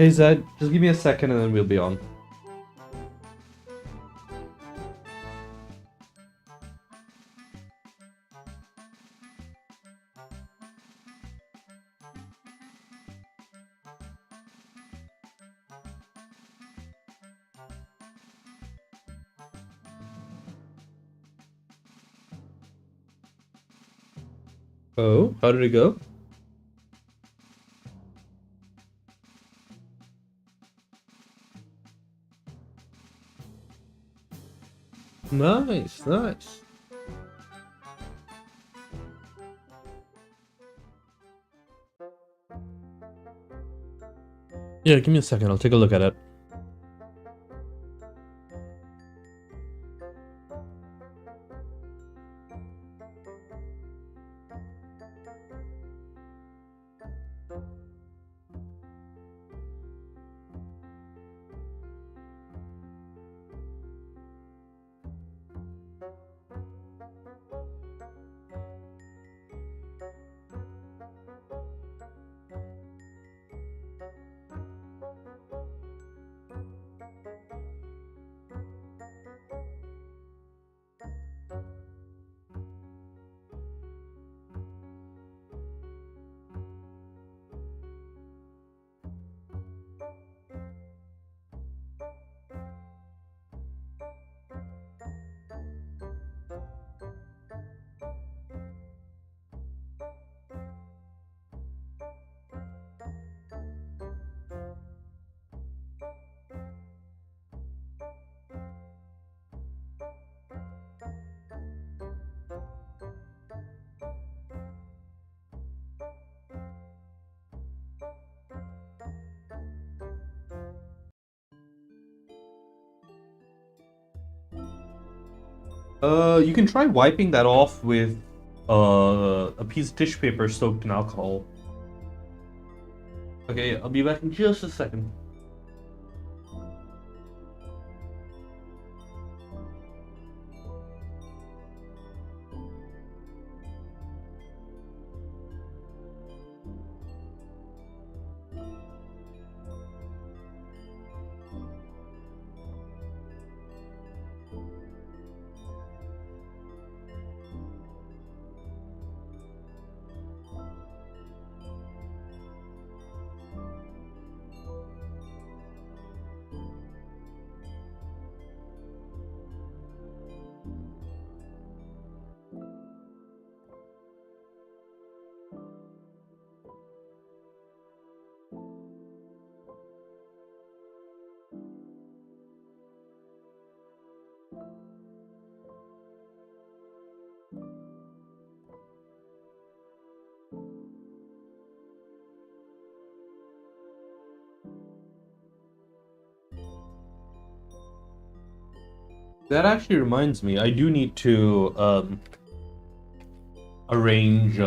Hey Zed, just give me a second and then we'll be on. Oh, how did it go? Nice, nice. Yeah, give me a second, I'll take a look at it. You can try wiping that off with a piece of tissue paper soaked in alcohol. Okay, I'll be back in just a second. That actually reminds me, I do need to arrange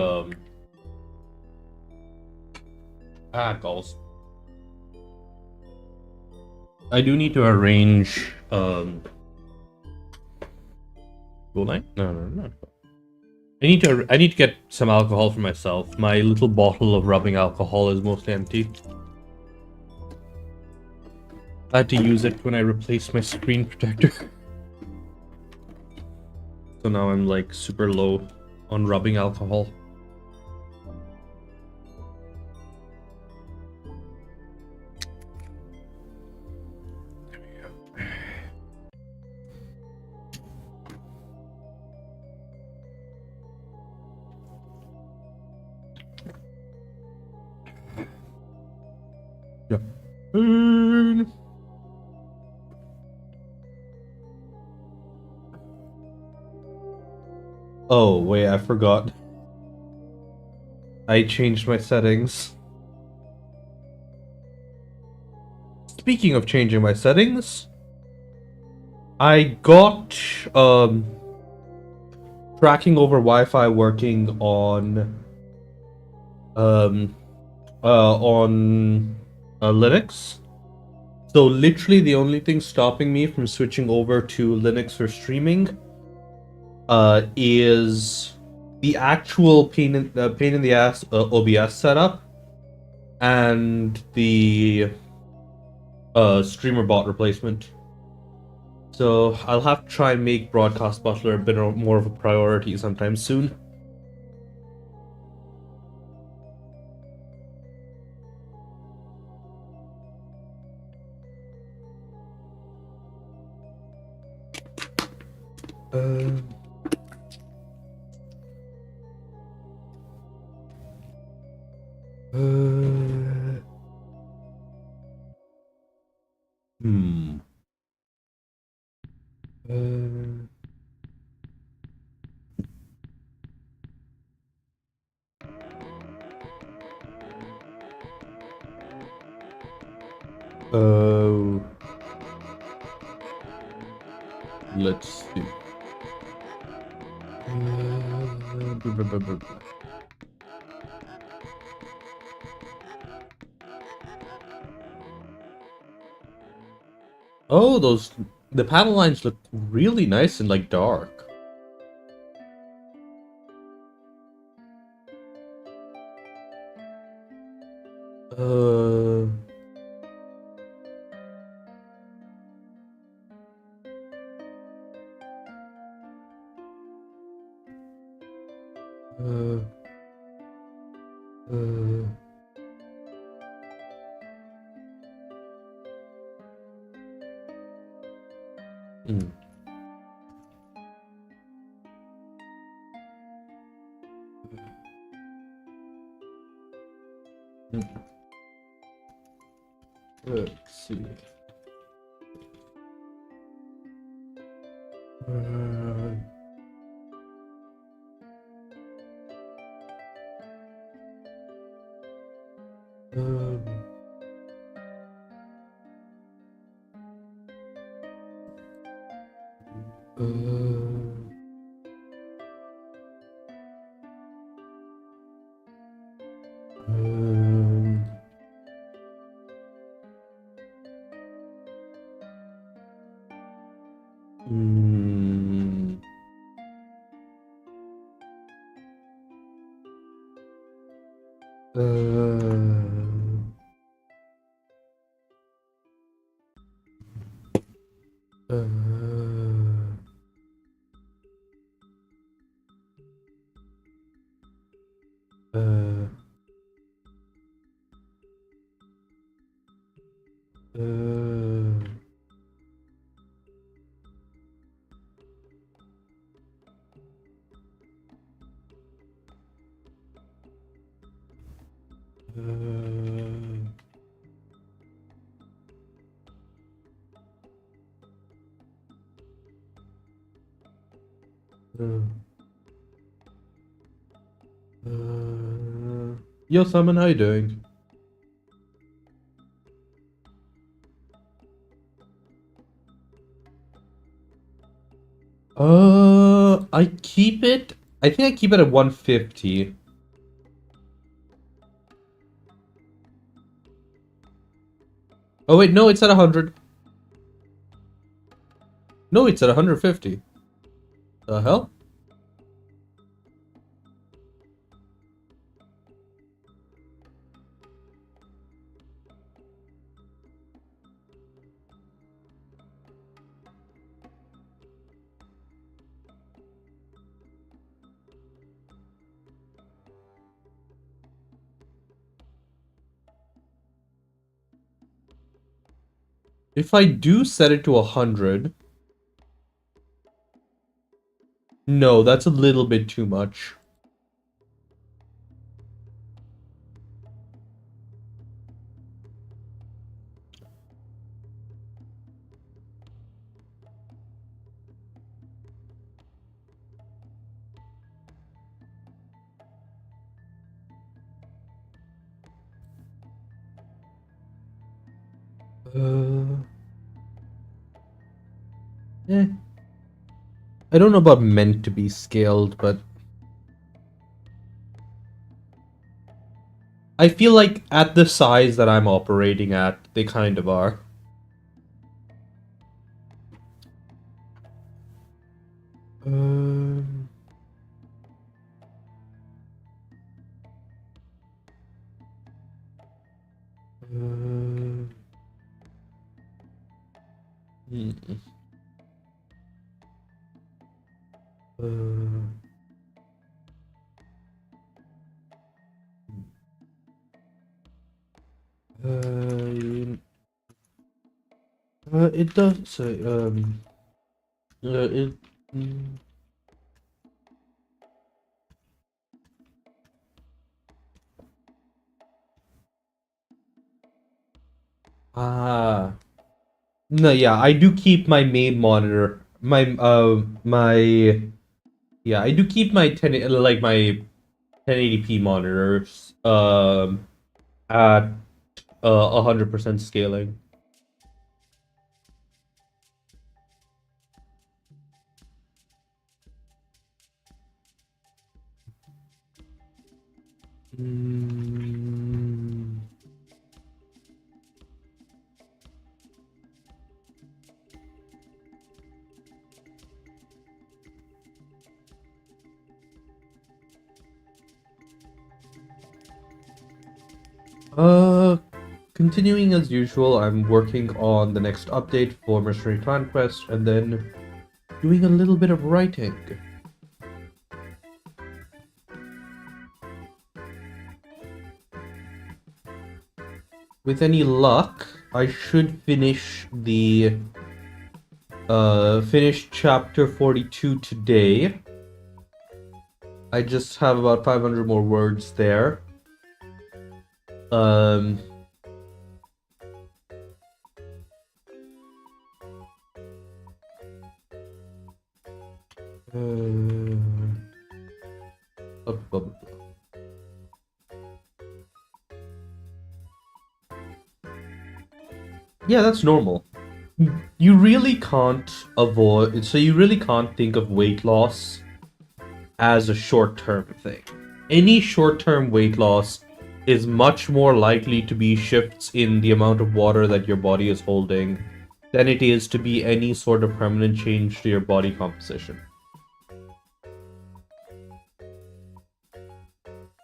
goals. I do need to arrange will I? No. I need to get some alcohol for myself. My little bottle of rubbing alcohol is mostly empty. I had to use it when I replaced my screen protector. So now I'm like super low on rubbing alcohol. There we go. Yeah. Oh, wait, I forgot. I changed my settings. Speaking of changing my settings, I got tracking over Wi-Fi working on Linux. So literally the only thing stopping me from switching over to Linux for streaming is the actual pain in the ass OBS setup and the streamer bot replacement. So I'll have to try and make Broadcast Butler a bit more of a priority sometime soon. Uh, hmm. Let's see. Oh, the panel lines look really nice and like dark. Uh, uh, uh, hmm. Let's see. Uh, um, um, mm, uh, uh, Yo, Simon, how you doing? I keep it. I think I keep it at 150. Oh wait, no, it's at 100. No, it's at 150. The hell? If I do set it to 100, no, that's a little bit too much. Uh, eh. I don't know about meant to be scaled, but I feel like at the size that I'm operating at, they kind of are. Um, uh, It does say it. Ah. No, yeah, I do keep my main monitor. Yeah, I do keep my 1080p monitors at 100% scaling. Continuing as usual, I'm working on the next update for Mercenary Clan Quest, and then doing a little bit of writing. With any luck, I should finish the finish chapter 42 today. I just have about 500 more words there. Yeah, that's normal. You really can't avoid, so you really can't think of weight loss as a short-term thing. Any short-term weight loss is much more likely to be shifts in the amount of water that your body is holding than it is to be any sort of permanent change to your body composition.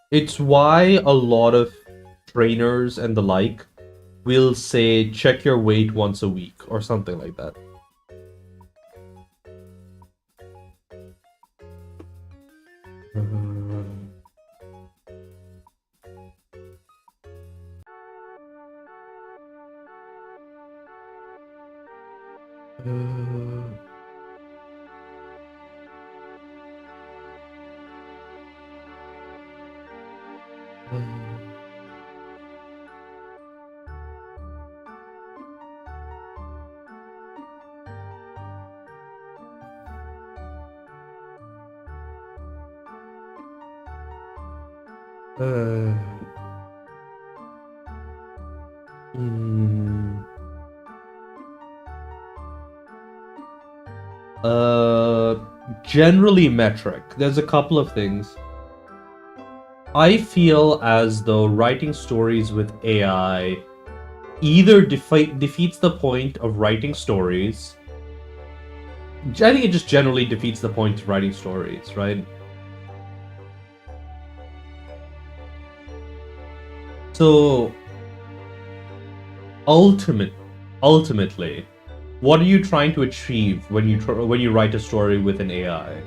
It's why a lot of trainers and the like will say check your weight once a week or something like that. Generally metric. There's a couple of things. I feel as though writing stories with AI either defeats the point of writing stories. I think it just generally defeats the point of writing stories, right? So, ultimately, what are you trying to achieve when you write a story with an AI?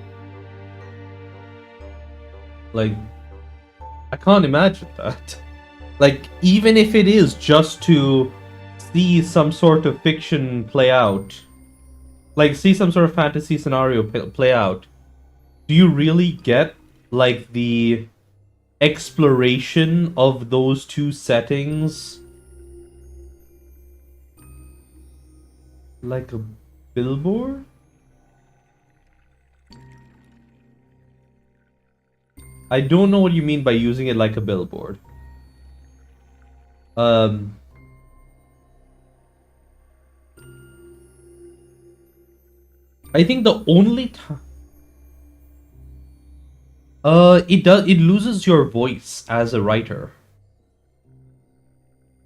Like, I can't imagine that. Like, even if it is just to see some sort of fiction play out, like see some sort of fantasy scenario play out, do you really get like the exploration of those two settings like a billboard? I don't know what you mean by using it like a billboard. I think the only time it loses your voice as a writer.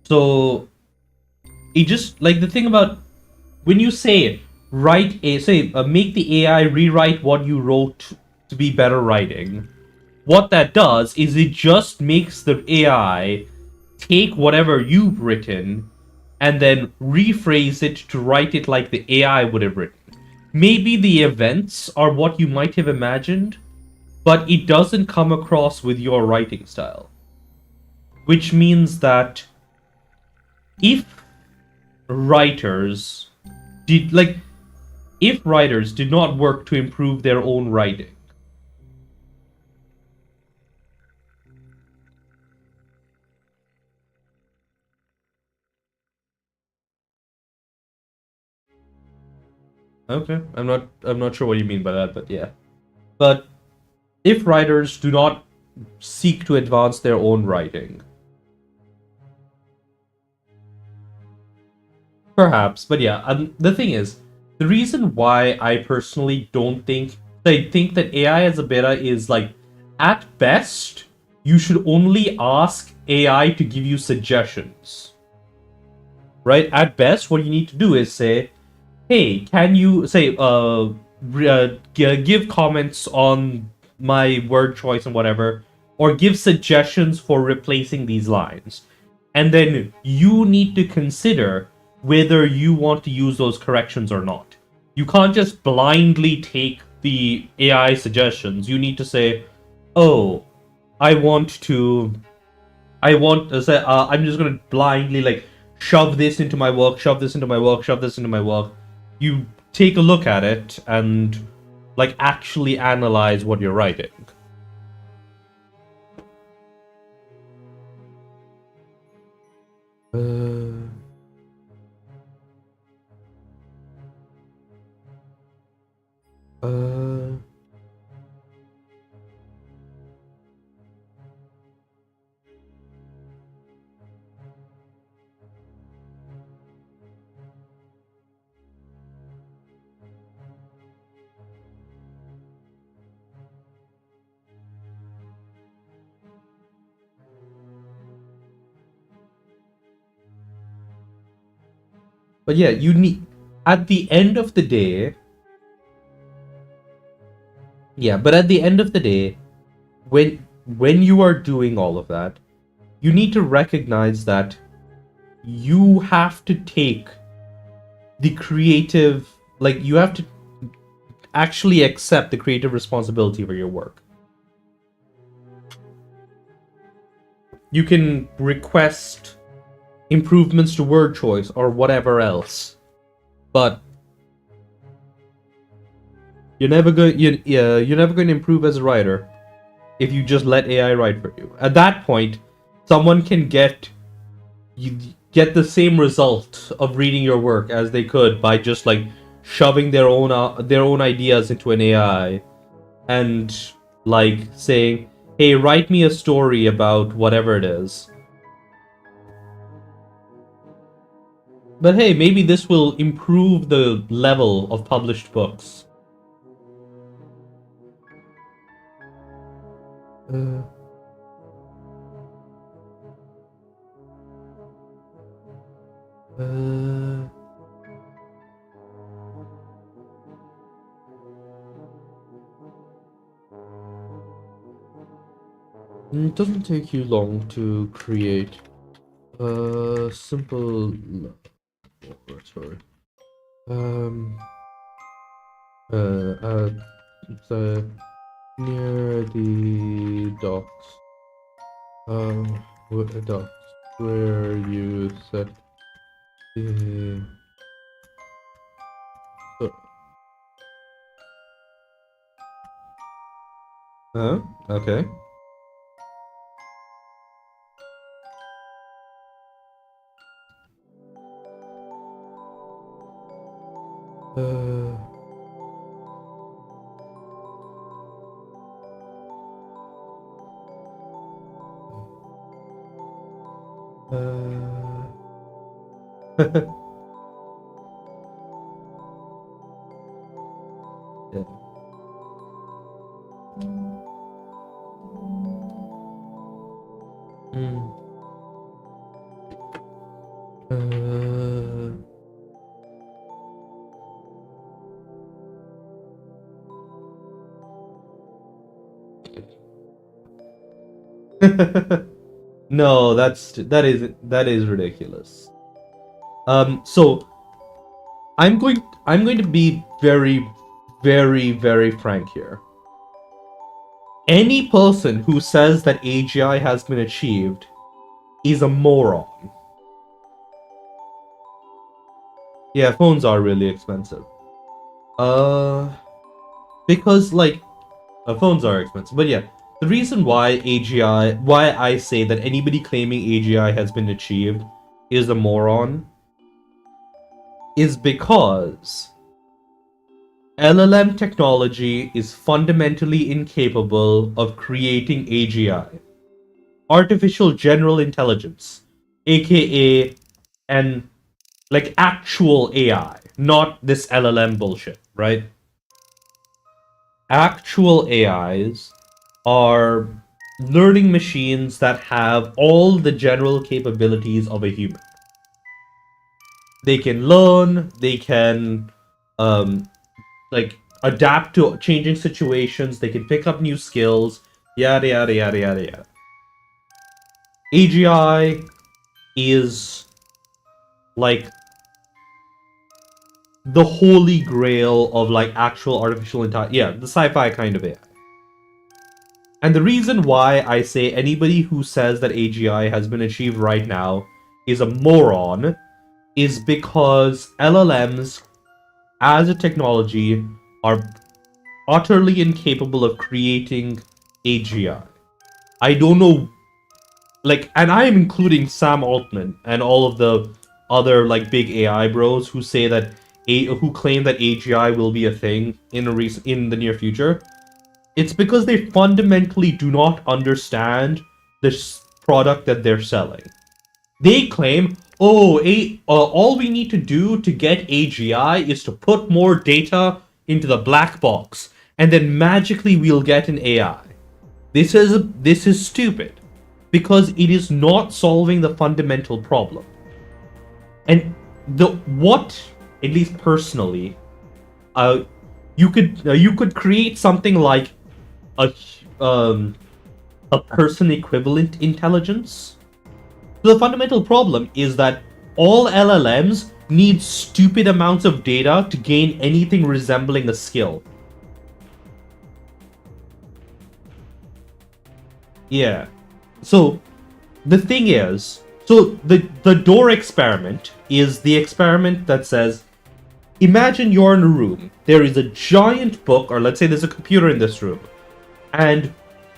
So it just like the thing about when you say make the AI rewrite what you wrote to be better writing. What that does is it just makes the AI take whatever you've written and then rephrase it to write it like the AI would have written. maybe the events are what you might have imagined, but it doesn't come across with your writing style. Which means that if writers if writers did not work to improve their own writing, okay, I'm not sure what you mean by that, but yeah. But if writers do not seek to advance their own writing, perhaps, but yeah, the thing is, the reason why I personally don't think I think that AI as a beta is like, at best, you should only ask AI to give you suggestions. Right? At best, what you need to do is say, hey, can you say give comments on my word choice and whatever, or give suggestions for replacing these lines, and then you need to consider whether you want to use those corrections or not. You can't just blindly take the AI suggestions. You need to say, oh, I want to say, I'm just gonna blindly like shove this into my work, shove this into my work, shove this into my work. You take a look at it and like actually analyze what you're writing. Uh, uh, but yeah, you need, at the end of the day, yeah, but at the end of the day, when you are doing all of that, you need to recognize that you have to take the creative, like you have to actually accept the creative responsibility for your work. You can request improvements to word choice or whatever else, but you're never going to improve as a writer if you just let AI write for you. At that point, someone can get the same result of reading your work as they could by just like shoving their own ideas into an AI and like saying, "Hey, write me a story about whatever it is." But hey, maybe this will improve the level of published books. Uh, uh, it doesn't take you long to create a simple laboratory. The near the docks. With the docks where you set the. Huh? Okay. Uh. Yeah. Mm. No, that is ridiculous. So I'm going to be very, very, very frank here. Any person who says that AGI has been achieved is a moron. Yeah, phones are really expensive. Because like, phones are expensive. But yeah, the reason why why I say that anybody claiming AGI has been achieved is a moron, is because LLM technology is fundamentally incapable of creating AGI, artificial general intelligence, aka an like actual AI, not this LLM bullshit, right? Actual AIs are learning machines that have all the general capabilities of a human. They can learn, they can um, like adapt to changing situations, they can pick up new skills, yada yada yada yada yada. AGI is like the holy grail of like actual artificial intelligence. Yeah, the sci-fi kind of AI. And the reason why I say anybody who says that AGI has been achieved right now is a moron is because LLMs as a technology are utterly incapable of creating AGI. I don't know, like, and I am including Sam Altman and all of the other like big AI bros who say that who claim that AGI will be a thing in in the near future. It's because they fundamentally do not understand this product that they're selling. They claim, oh, all we need to do to get AGI is to put more data into the black box, and then magically we'll get an AI. This is stupid, because it is not solving the fundamental problem. And at least personally, you could create something like a um, a person equivalent intelligence. So the fundamental problem is that all LLMs need stupid amounts of data to gain anything resembling a skill. Yeah. So the thing is, so the door experiment is the experiment that says, imagine you're in a room. There is a giant book, or let's say there's a computer in this room. And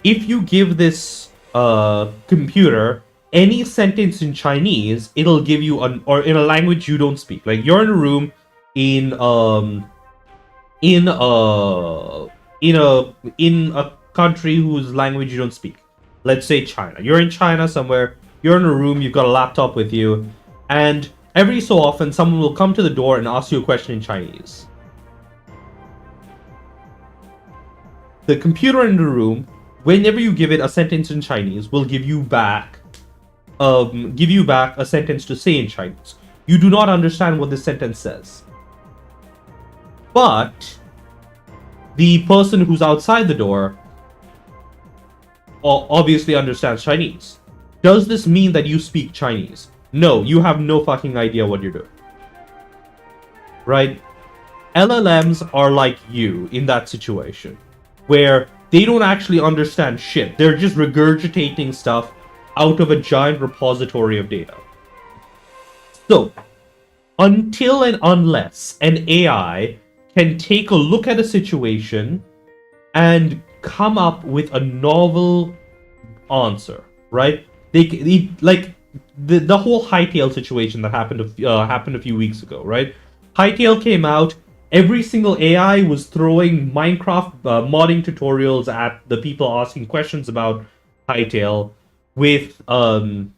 if you give this computer any sentence in Chinese, it'll give you or in a language you don't speak. Like you're in a room in in a in a country whose language you don't speak. Let's say China. You're in China somewhere. You're in a room. You've got a laptop with you, and every so often someone will come to the door and ask you a question in Chinese. The computer in the room, whenever you give it a sentence in Chinese, will give you back a sentence to say in Chinese. You do not understand what this sentence says. But the person who's outside the door obviously understands Chinese. Does this mean that you speak Chinese? No, you have no fucking idea what you're doing. Right? LLMs are like you in that situation, where they don't actually understand shit. They're just regurgitating stuff out of a giant repository of data. So, until and unless an AI can take a look at a situation and come up with a novel answer, right? They like the whole Hightail situation that happened a few weeks ago, right? Hightail came out. Every single AI was throwing Minecraft modding tutorials at the people asking questions about Hightail with the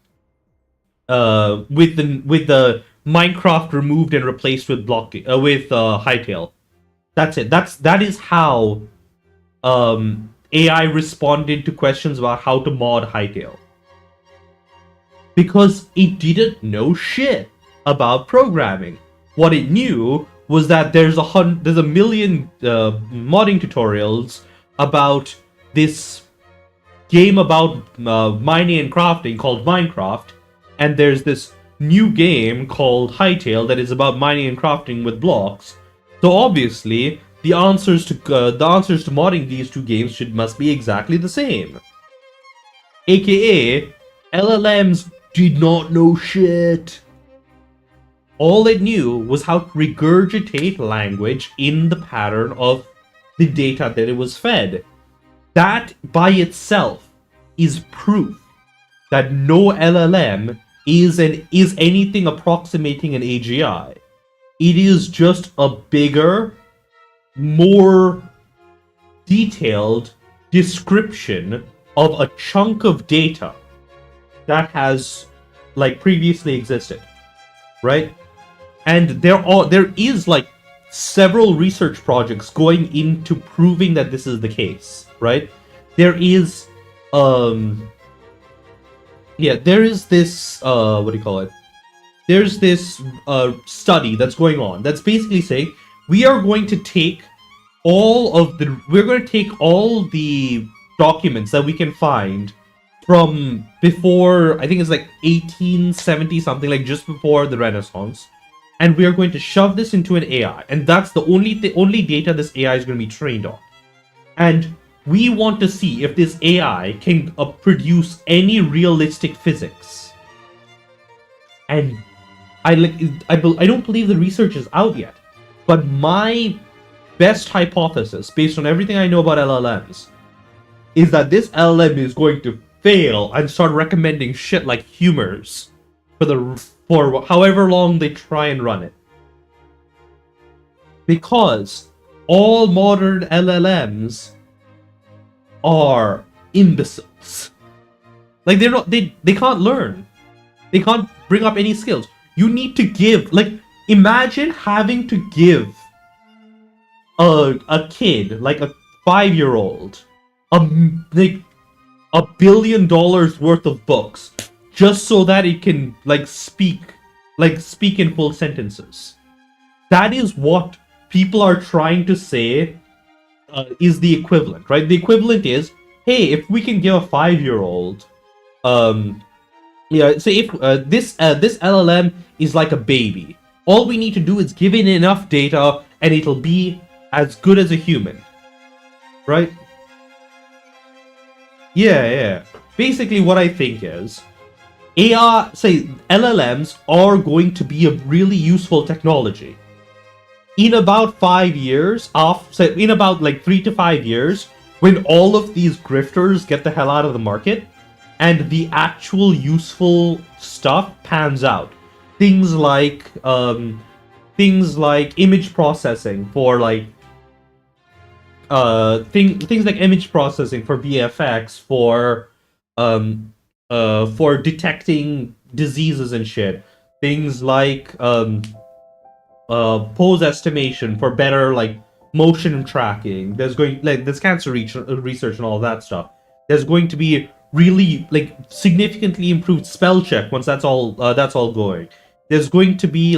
Minecraft removed and replaced with Hightail. That's it. That is how AI responded to questions about how to mod Hightail. Because it didn't know shit about programming. What it knew was that there's a million modding tutorials about this game about mining and crafting called Minecraft, and there's this new game called Hytale that is about mining and crafting with blocks. So obviously, the answers to modding these two games must be exactly the same. AKA, LLMs did not know shit. All it knew was how to regurgitate language in the pattern of the data that it was fed. That by itself is proof that no LLM is anything approximating an AGI. It is just a bigger, more detailed description of a chunk of data that has like previously existed, right? And there is like several research projects going into proving that this is the case, right? There is there is this what do you call it? There's this study that's going on that's basically saying we're going to take all the documents that we can find from before, I think it's like 1870 something, like just before the Renaissance, and we are going to shove this into an AI, and that's the only data this AI is going to be trained on. And we want to see if this AI can produce any realistic physics. And I don't believe the research is out yet, but my best hypothesis, based on everything I know about LLMs, is that this LLM is going to fail and start recommending shit like humors for however long they try and run it. Because all modern LLMs are imbeciles. Like they can't learn. They can't bring up any skills. You need to give, like, imagine having to give a kid, like a 5-year-old, $1 billion worth of books just so that it can speak in full sentences. That is what people are trying to say is the equivalent, right? The equivalent is, hey, if we can give a 5-year-old, say if this LLM is like a baby, all we need to do is give it enough data and it'll be as good as a human, right? Yeah. Basically, what I think is, LLMs are going to be a really useful technology. In about 5 years, in about 3 to 5 years, when all of these grifters get the hell out of the market, and the actual useful stuff pans out, things like image processing for things like image processing for VFX, for detecting diseases and shit, things like pose estimation for better motion tracking. There's cancer research and all that stuff. There's going to be really significantly improved spell check once that's all going. There's going to be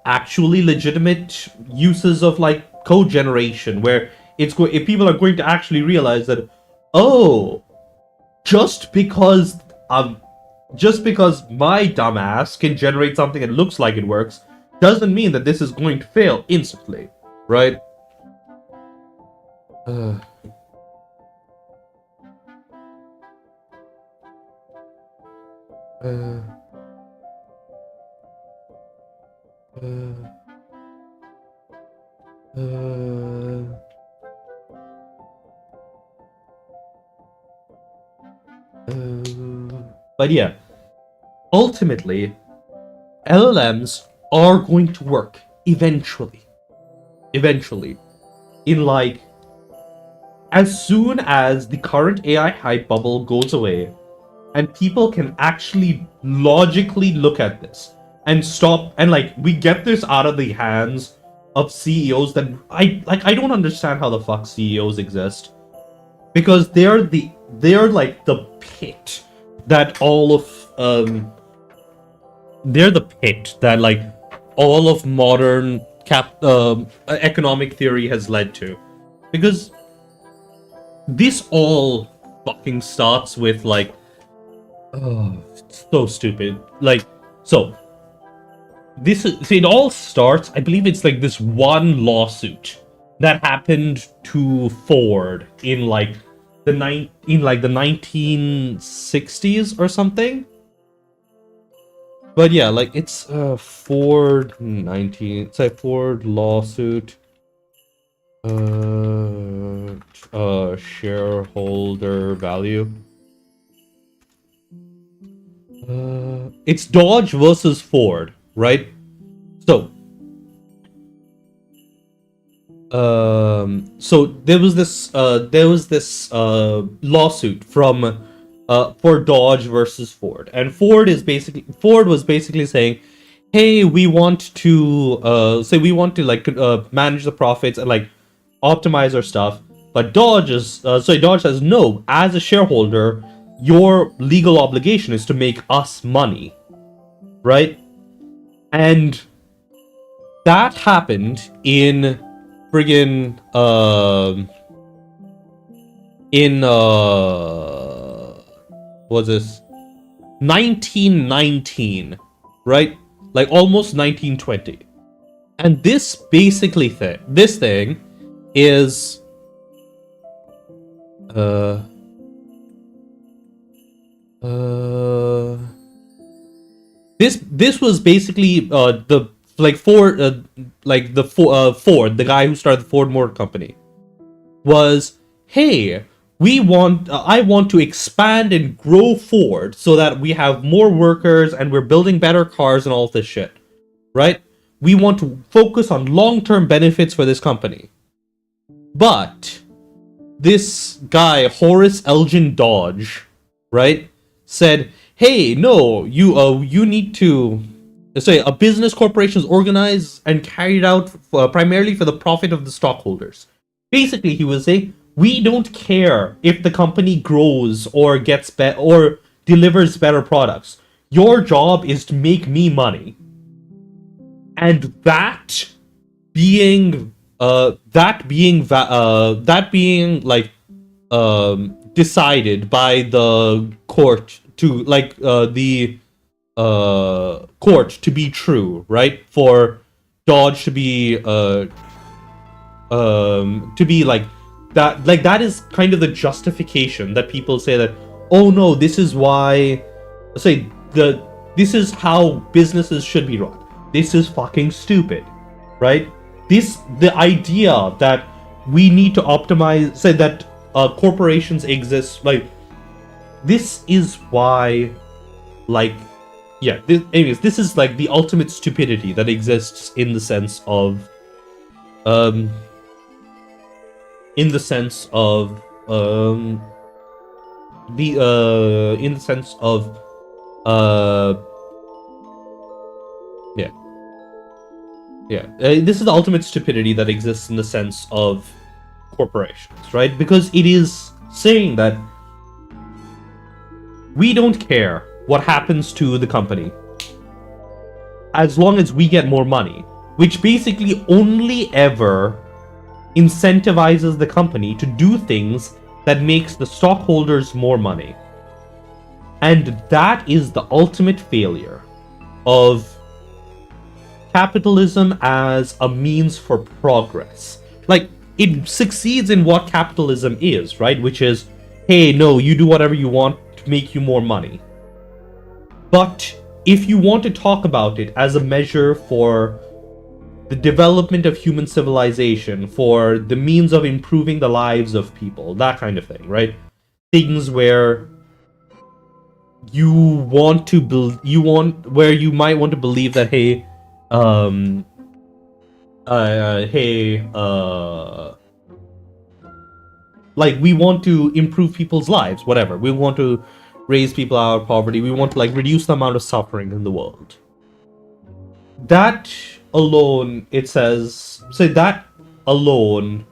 actually legitimate uses of code generation where if people are going to actually realize that, oh, just because my dumbass can generate something that looks like it works doesn't mean that this is going to fail instantly, right? But yeah, ultimately, LLMs are going to work eventually. In as soon as the current AI hype bubble goes away, and people can actually logically look at this and stop, and we get this out of the hands of CEOs that I don't understand how the fuck CEOs exist, because they're the pit that all of all of modern economic theory has led to, because this all fucking starts with oh, it's so stupid. So it all starts, I believe it's like this one lawsuit that happened to Ford in like the 1960s or something. But yeah, like it's Ford Ford lawsuit, shareholder value. It's Dodge versus Ford, right? So so there was this lawsuit from for Dodge versus Ford, and Ford was basically saying, hey, we want to like manage the profits and like optimize our stuff, but Dodge says no, as a shareholder your legal obligation is to make us money, right? And that happened in friggin' what's this, 1919, right? Like almost 1920. And this thing is this was basically the like Ford, Ford, the guy who started the Ford Motor Company, was, hey, I want to expand and grow Ford so that we have more workers and we're building better cars and all of this shit, right? We want to focus on long-term benefits for this company. But this guy, Horace Elgin Dodge, right, said, hey, no, you need to say a business corporation is organized and carried out primarily for the profit of the stockholders. Basically, he was saying, we don't care if the company grows or gets or delivers better products. Your job is to make me money. And that being decided by the court to court to be true, right? For Dodge to be like that, that is kind of the justification that people say that, oh no, this is why, this is how businesses should be run. This is fucking stupid, right? The idea that we need to optimize, say that corporations exist, like, this is why, like, yeah, this is like the ultimate stupidity that exists in the sense of this is the ultimate stupidity that exists in the sense of corporations, right? Because it is saying that we don't care what happens to the company as long as we get more money, which basically only ever incentivizes the company to do things that makes the stockholders more money. And that is the ultimate failure of capitalism as a means for progress. Like, it succeeds in what capitalism is, right? Which is, hey, no, you do whatever you want to make you more money. But if you want to talk about it as a measure for the development of human civilization, for the means of improving the lives of people, that kind of thing, right? Things where you want to where you might want to believe that, hey, like, we want to improve people's lives, whatever. We want to raise people out of poverty. We want to, like, reduce the amount of suffering in the world. That alone, it says, that alone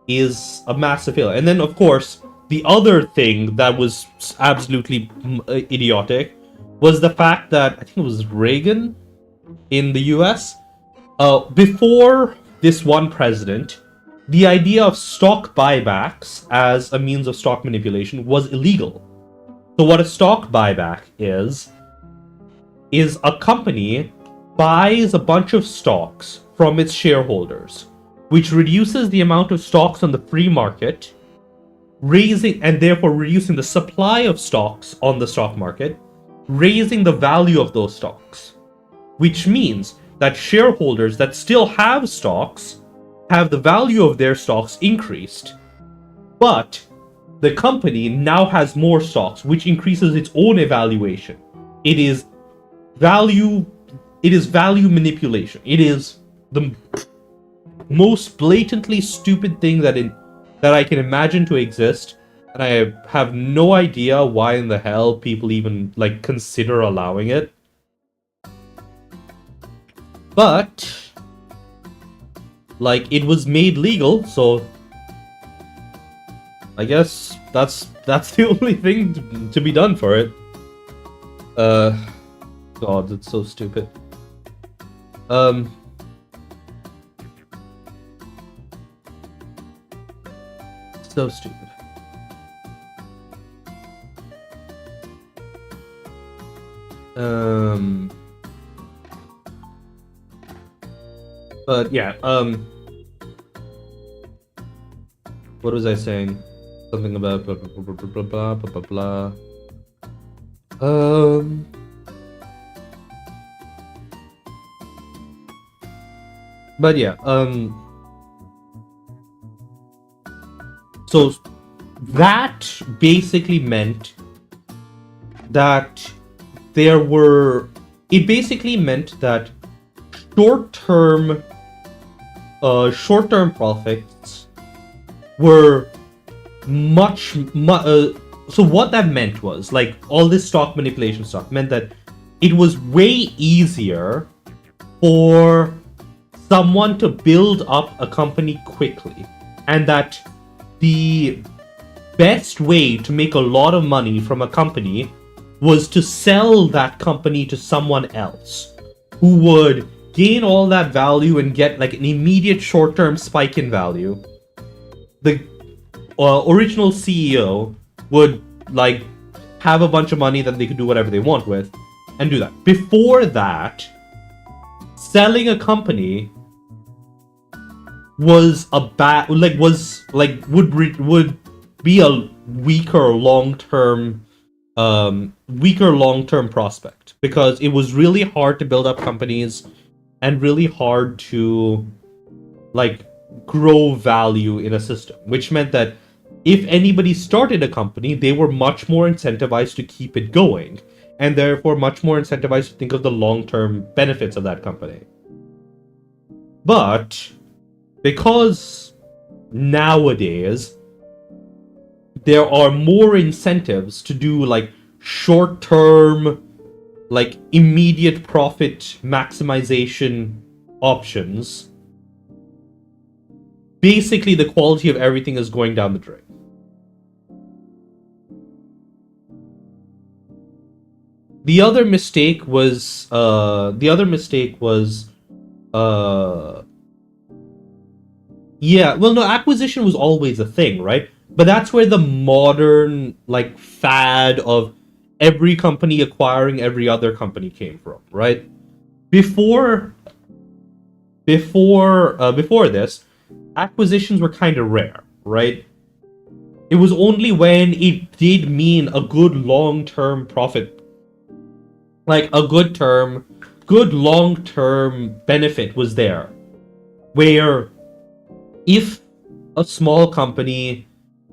is a massive failure. And then, of course, the other thing that was absolutely idiotic was the fact that, I think it was Reagan in the US, before this one president, the idea of stock buybacks as a means of stock manipulation was illegal. So what a stock buyback is a company buys a bunch of stocks from its shareholders, which reduces the amount of stocks on the free market, and therefore reducing the supply of stocks on the stock market, raising the value of those stocks, which means that shareholders that still have stocks have the value of their stocks increased, but the company now has more stocks, which increases its own evaluation. It is value manipulation. It is the most blatantly stupid thing that I can imagine to exist, and I have no idea why in the hell people even like consider allowing it. But like, it was made legal, so I guess that's the only thing to be done for it. God, it's so stupid. So stupid. But yeah, what was I saying? Something about blah blah blah blah blah blah blah blah. But yeah, so that basically meant that it basically meant that short-term profits were so what that meant was, like, all this stock manipulation stuff meant that it was way easier for someone to build up a company quickly, and that the best way to make a lot of money from a company was to sell that company to someone else who would gain all that value and get like an immediate short-term spike in value. The original CEO would like have a bunch of money that they could do whatever they want with and do that. Before that, selling a company was would be a weaker long-term prospect, because it was really hard to build up companies and really hard to like grow value in a system, which meant that if anybody started a company, they were much more incentivized to keep it going, and therefore much more incentivized to think of the long-term benefits of that company. But because nowadays there are more incentives to do like short-term, like immediate profit maximization options, basically the quality of everything is going down the drain. The other mistake was acquisition was always a thing, right? But that's where the modern like fad of every company acquiring every other company came from, right? Before this, acquisitions were kind of rare, right? It was only when it did mean a good long-term profit, like a good long-term benefit was there, where if a small company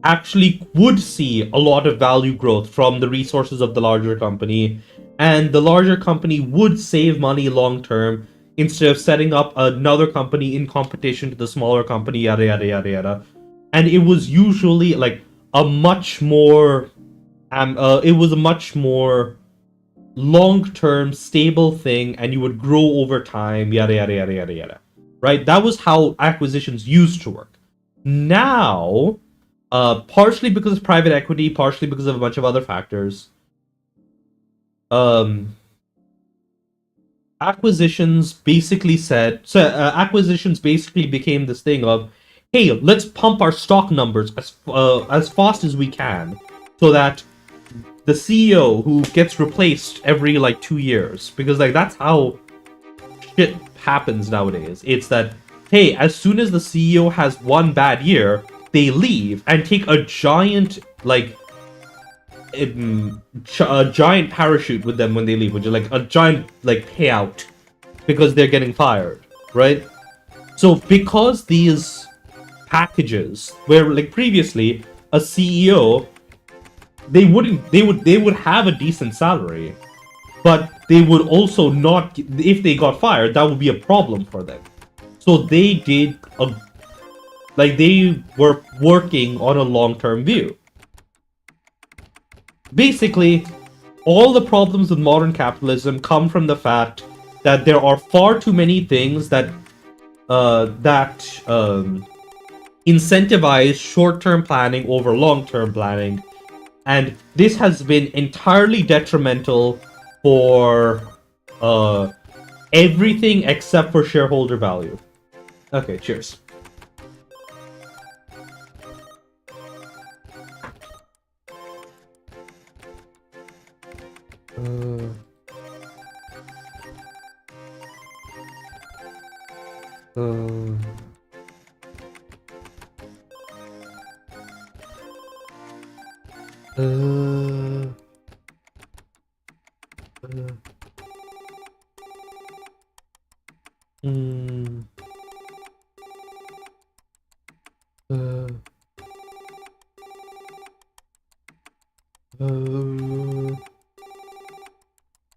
actually would see a lot of value growth from the resources of the larger company, and the larger company would save money long term instead of setting up another company in competition to the smaller company, yada yada yada yada. And it was usually like a much more long-term stable thing, and you would grow over time, yada yada yada yada yada. Right? That was how acquisitions used to work. Now, partially because of private equity, partially because of a bunch of other factors, acquisitions basically became this thing of, hey, let's pump our stock numbers as fast as we can, so that the CEO who gets replaced every like 2 years, because like that's how shit happens nowadays. It's that, hey, as soon as the CEO has one bad year, they leave and take a giant, like, a giant parachute with them when they leave, which is like a giant, like, payout because they're getting fired, right? So because these packages where, like, previously a CEO, they would have a decent salary, but they would also not, if they got fired, that would be a problem for them. So they did a, like, they were working on a long-term view. Basically, all the problems with modern capitalism come from the fact that there are far too many things that incentivize short-term planning over long-term planning, and this has been entirely detrimental for everything except for shareholder value. Okay, cheers.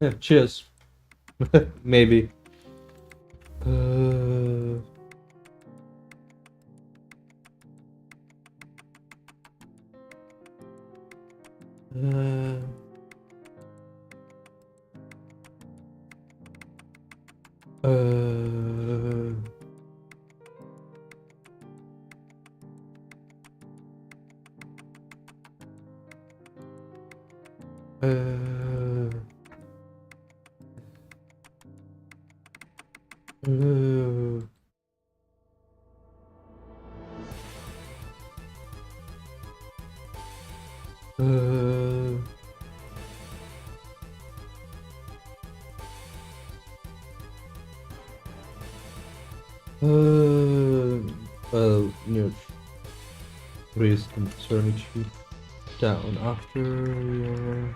Yeah, cheers. Maybe. Raise concernity down after your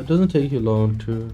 it doesn't take you long to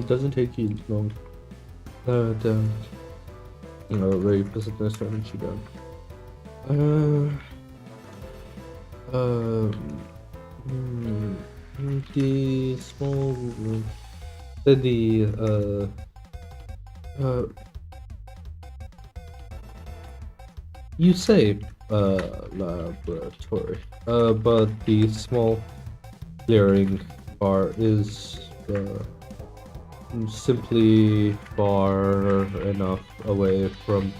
Doesn't take you long. Down. Very pleasant strategy down. The small you say laboratory, but the small clearing bar is simply far enough away from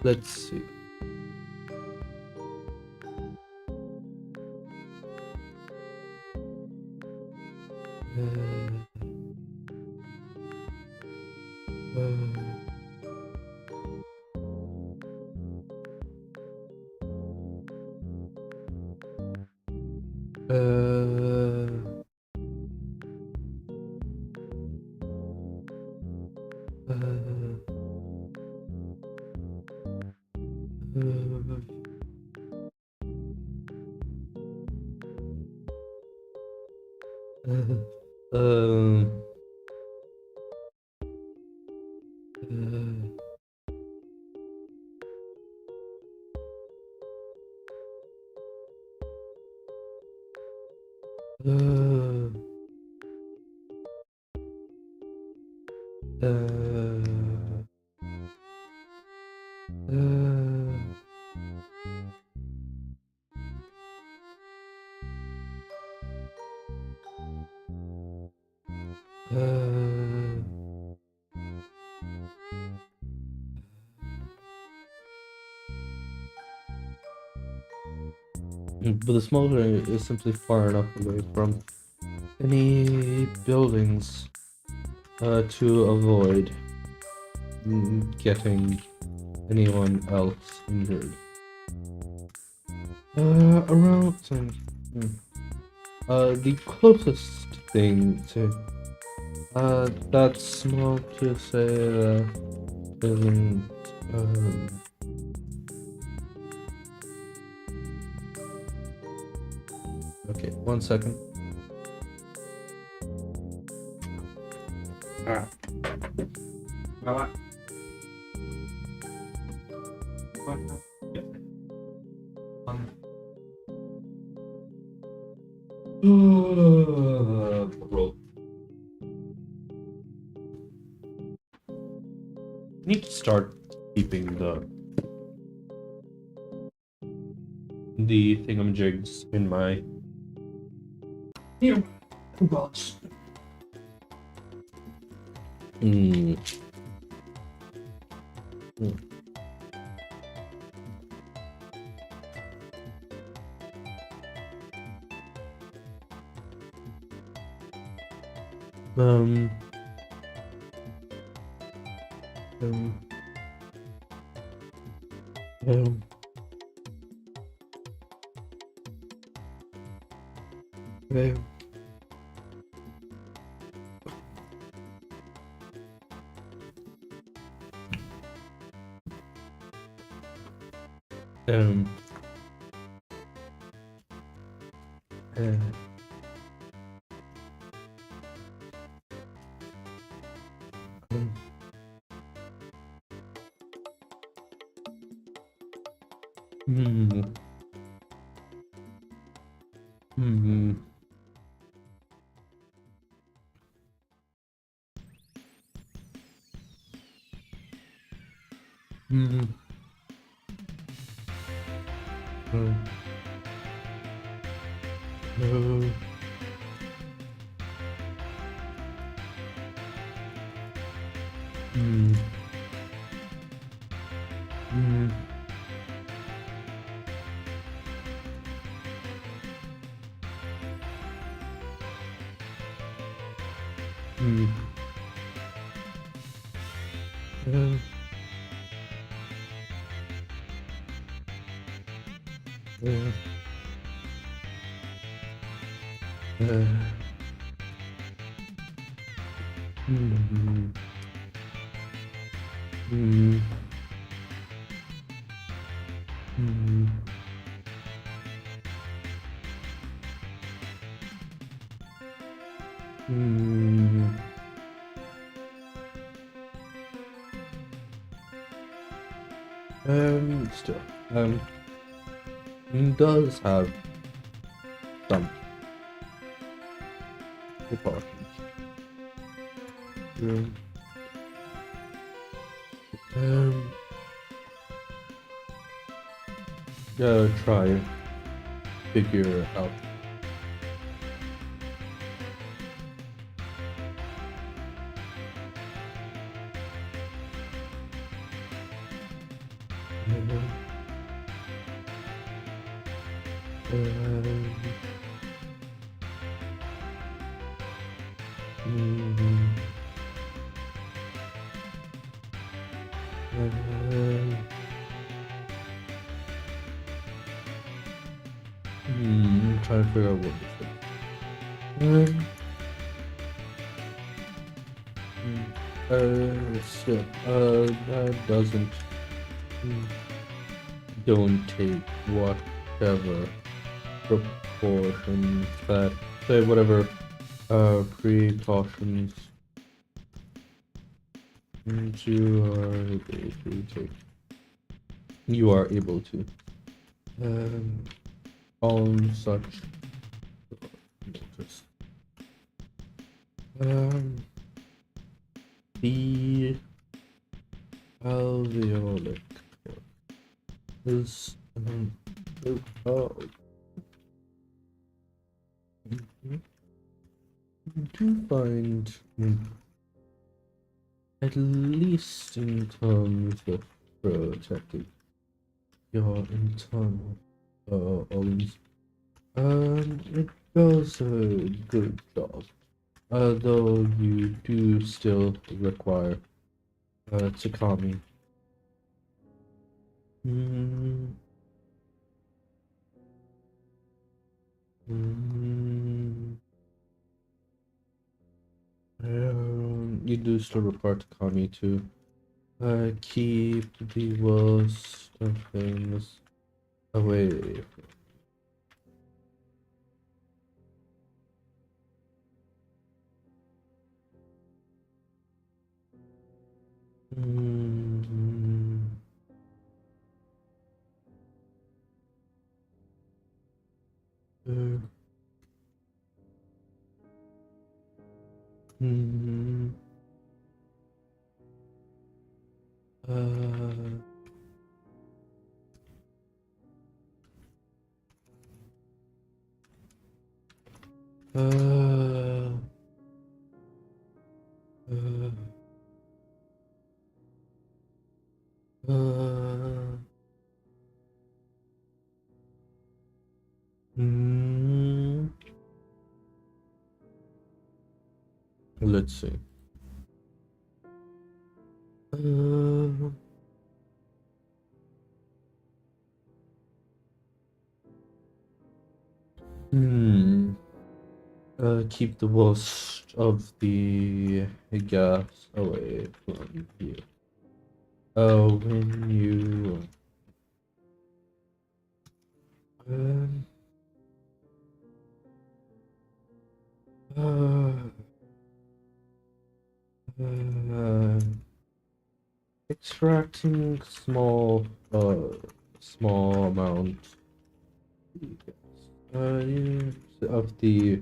let's see. But the smaller is simply far enough away from any buildings to avoid getting anyone else injured. The closest thing to that small to say isn't okay, 1 second. Bro. Need to start keeping the thingamajigs in my box. Hmm. Hmm. Hmm. Uh, uh, hmm. Hmm. Hmm. Hmm. Still, does have some importance. Um, um, try figure out. Um, mm, trying to figure out what this is. So, that doesn't, mm, don't take whatever proportions that, say, whatever, precautions you are able to, um, on such notice. The alveolic is, oh, do find, at least in terms of protecting your internal organs, it does a good job. Though you do still require Takami. Mm, mm, you do still require Takami to keep the worst of things away. Mm, uh, mm, uh, uh, uh, mm, let's see. Uh, hmm. Keep the worst of the gas away from you. When you um, uh, uh, extracting small amount of the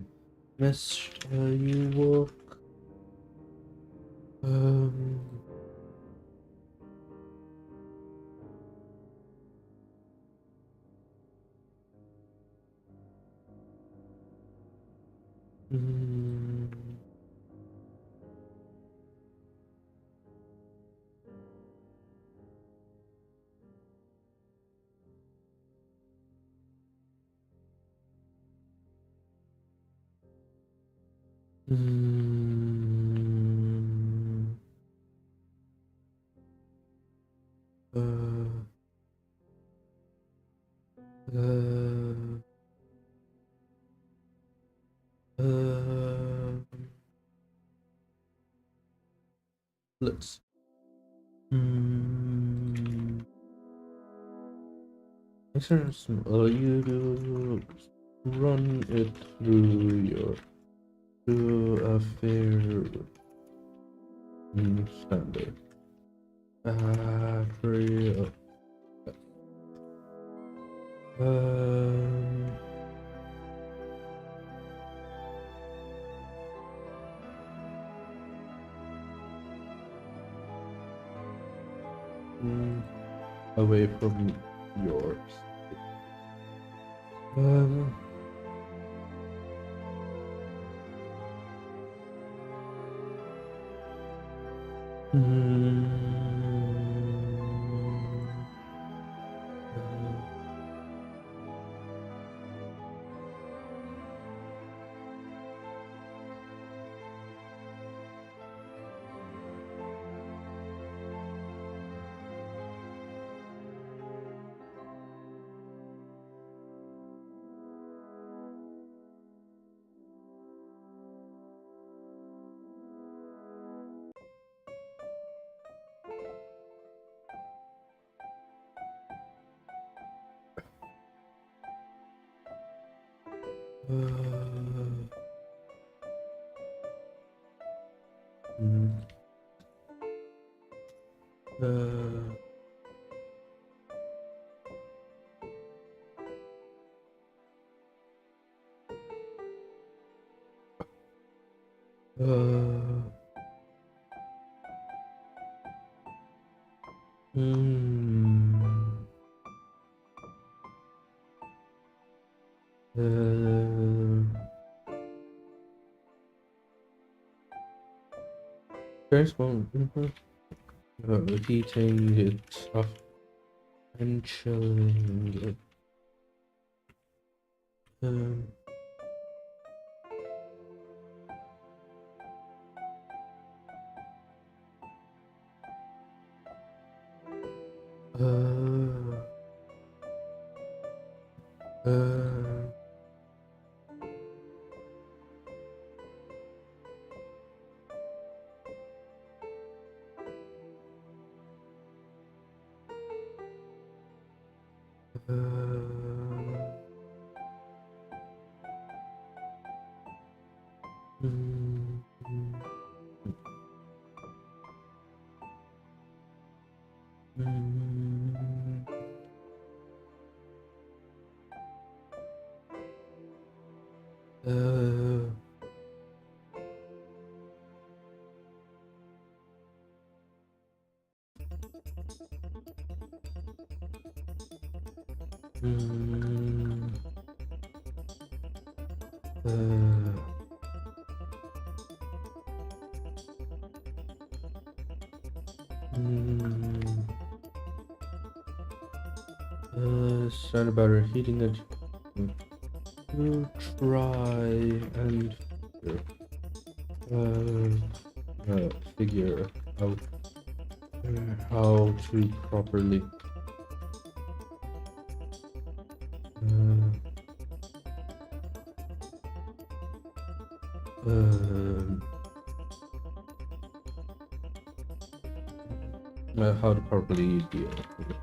mist, you work. Um, mm, Mm, uh, uh, let's. You do run it through your a fair standard. Battery. Away from yours. There's one. Heating it up and chilling it. Sound about her heating it. You try and figure out how to properly how to properly deal with it.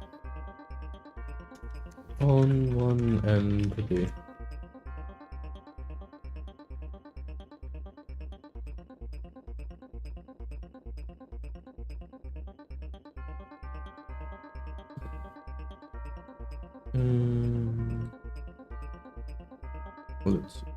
On one end of the let's see.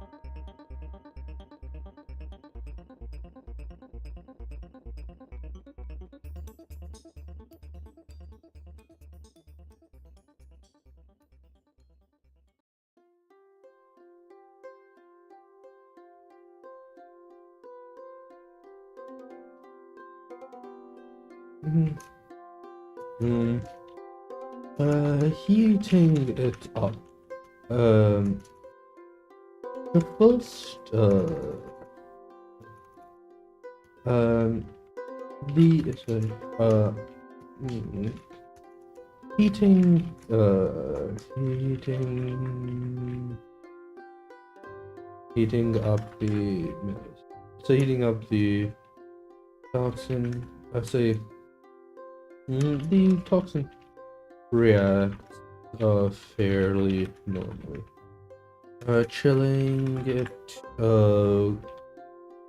Heating it up. The first Heating up the heating up the toxin. I say the toxin reacts fairly normally. Chilling it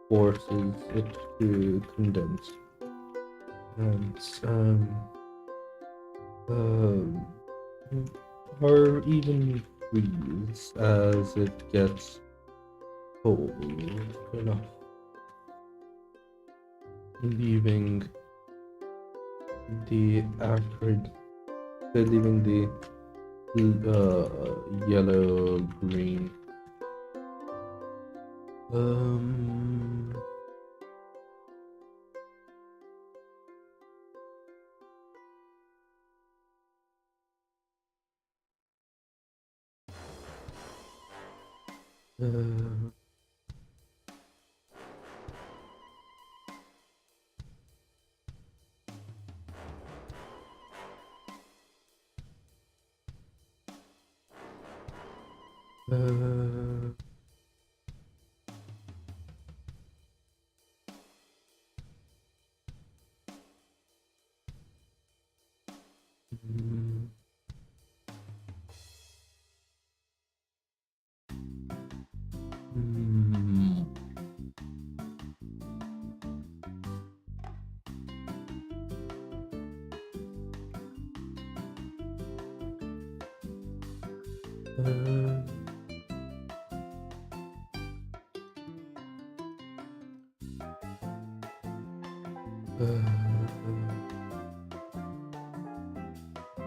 forces it to condense, and or even freeze as it gets cold enough, leaving the yellow green.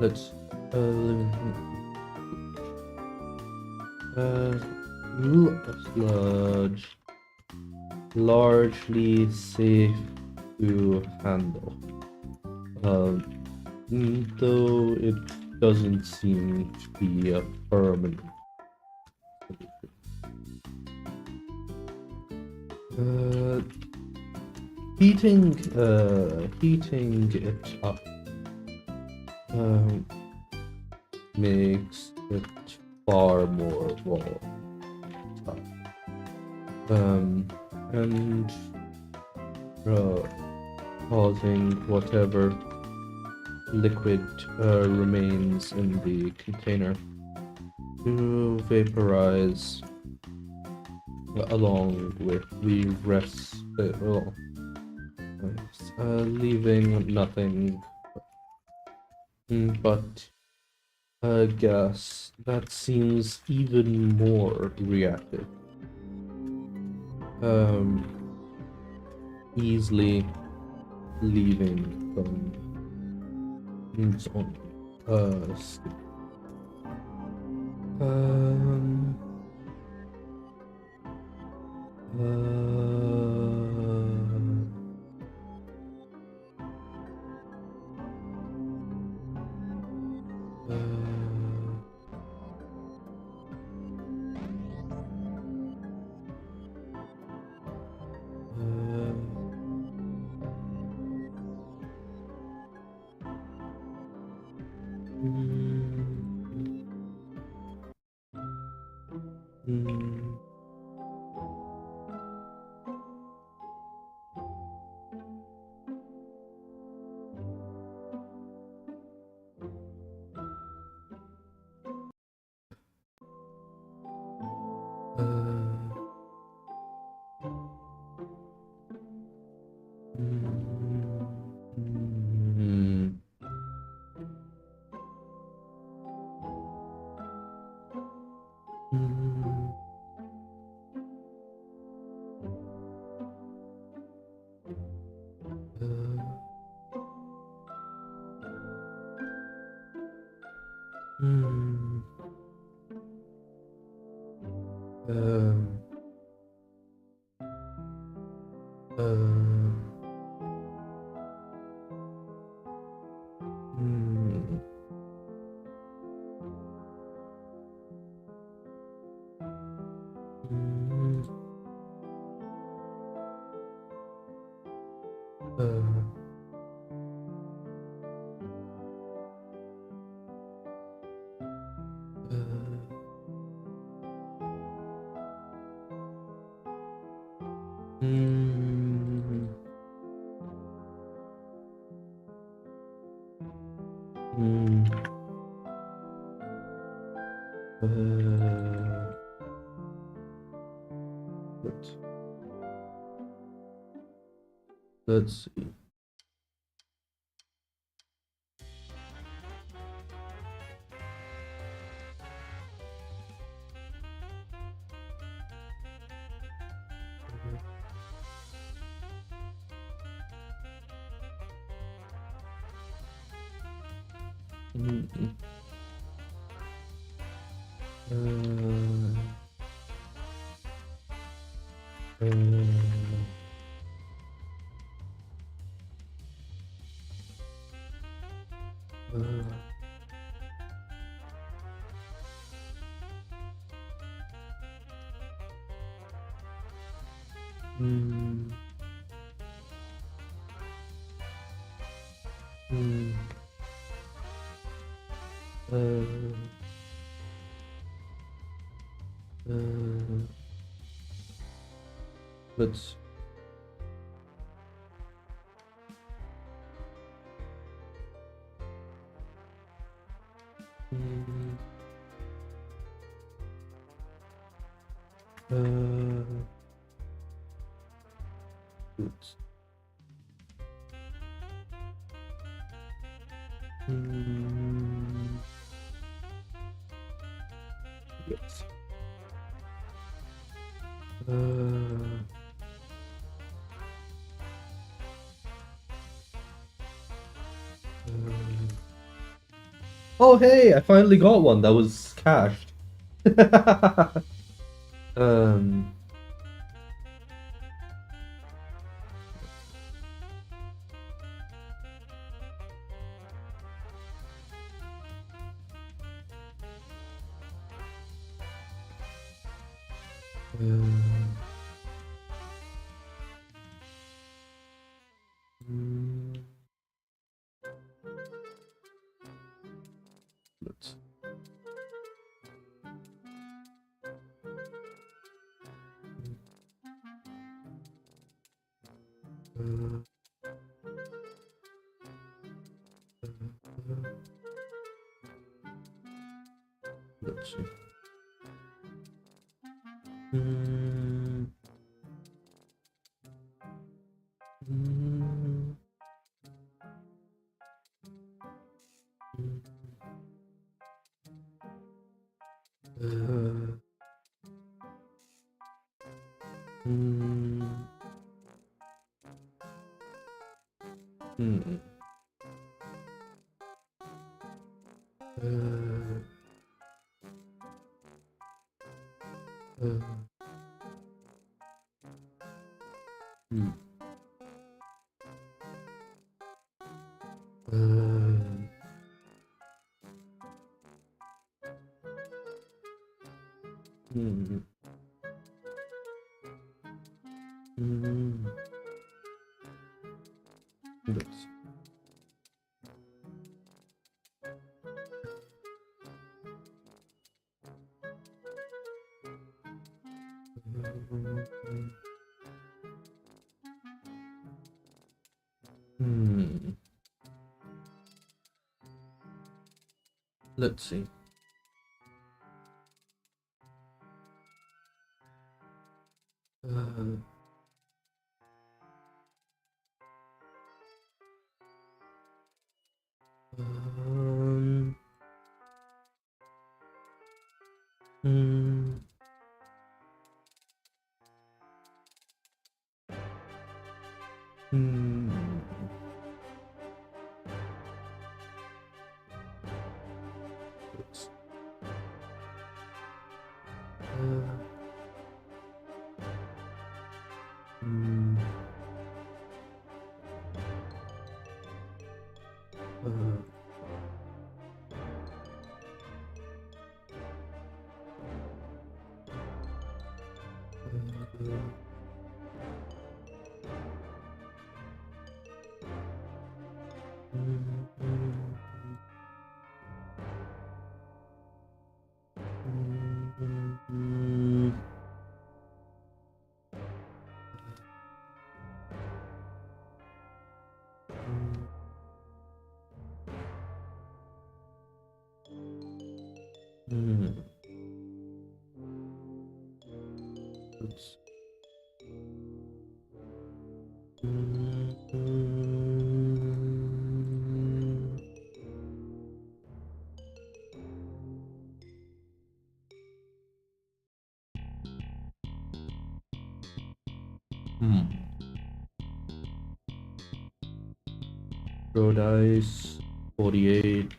Let's sludge, largely safe to handle, though it doesn't seem to be a permanent solution. Heating it up makes it far more volatile, and causing whatever liquid remains in the container to vaporize along with the rest, leaving nothing but gas that seems even more reactive, easily leaving from its own state. Let's see. Let's let's yes. Oh hey, I finally got one that was cached. um let's let's see. Let's let's see. Let's, Oops. Throw dice. 48.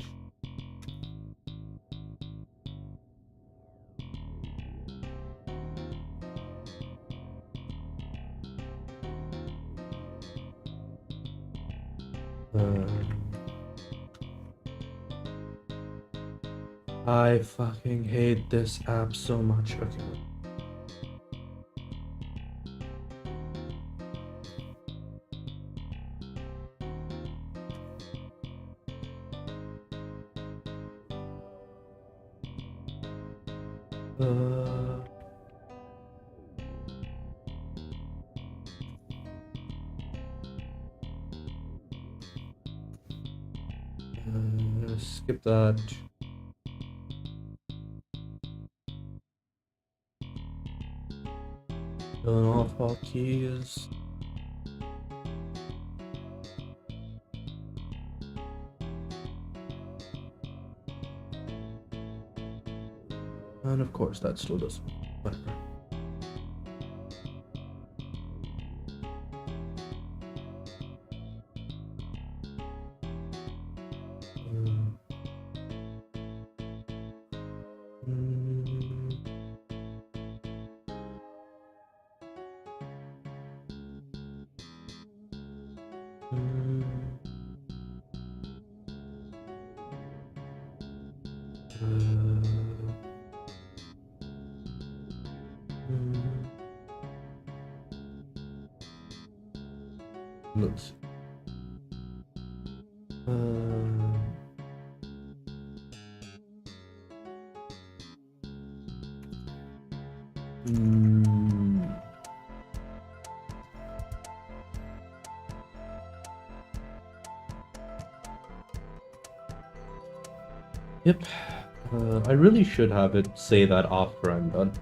I fucking hate this app so much. Okay. Skip that. Turn off all keys. And of course, that still doesn't. Whatever. Let's see. Yep. I really should have it say that after I'm done.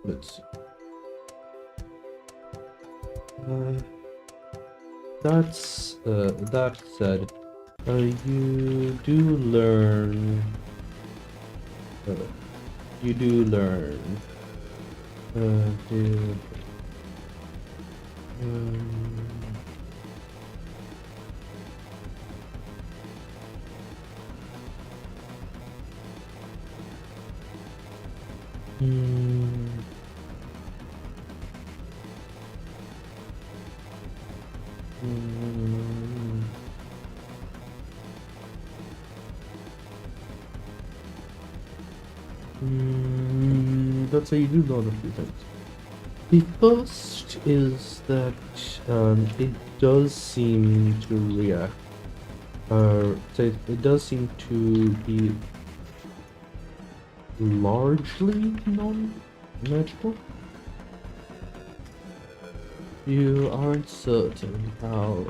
Let's see. That said, you do learn. You do learn. Let's say you do learn a few things. The first is that it does seem to react. So it does seem to be largely non-magical. You aren't certain how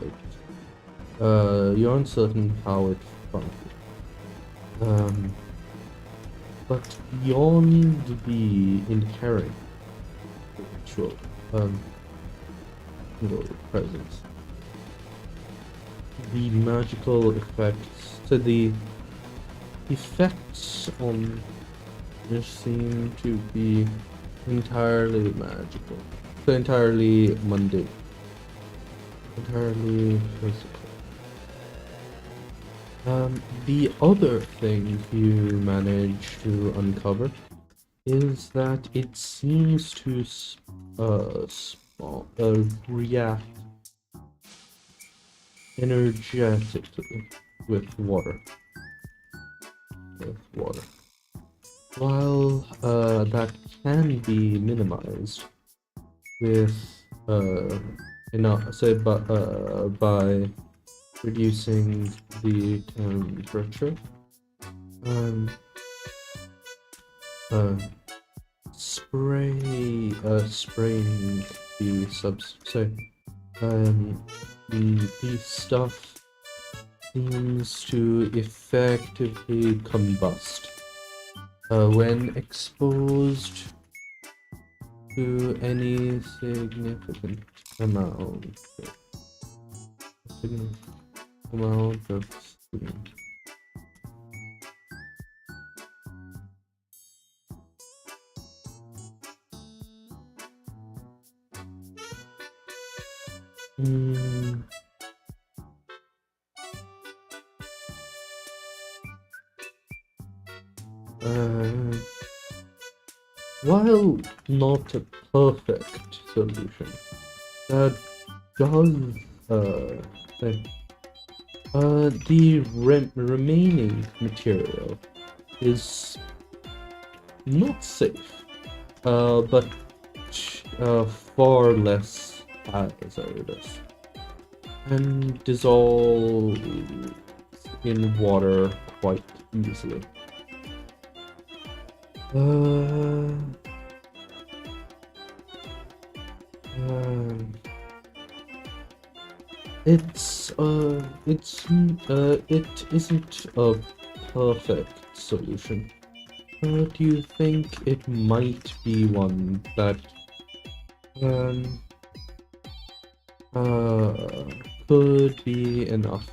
it functions. But beyond the inherent ritual, presence, the magical effects, so the effects on this seem to be entirely magical, so entirely mundane, entirely physical. The other thing you manage to uncover is that it seems to react energetically with water. While that can be minimized with by reducing the temperature, spraying the the stuff seems to effectively combust when exposed to any significant amount of steam. While not a perfect solution, that does the remaining material is not safe, but far less hazardous, and dissolves in water quite easily. It isn't a perfect solution. Do you think it might be one that could be enough?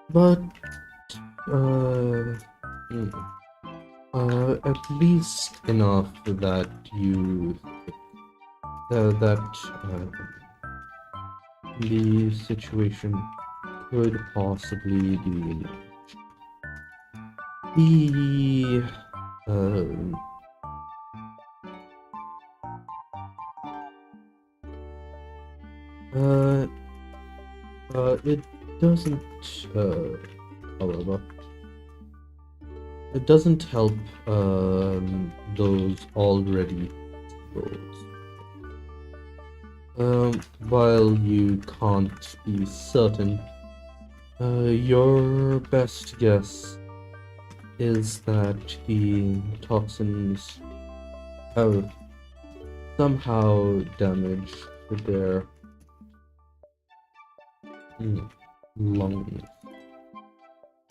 But at least enough that you that the situation could possibly be managed. The Um, uh, it doesn't, however, it doesn't help those already exposed. While you can't be certain, your best guess is that the toxins have somehow damaged their lungs.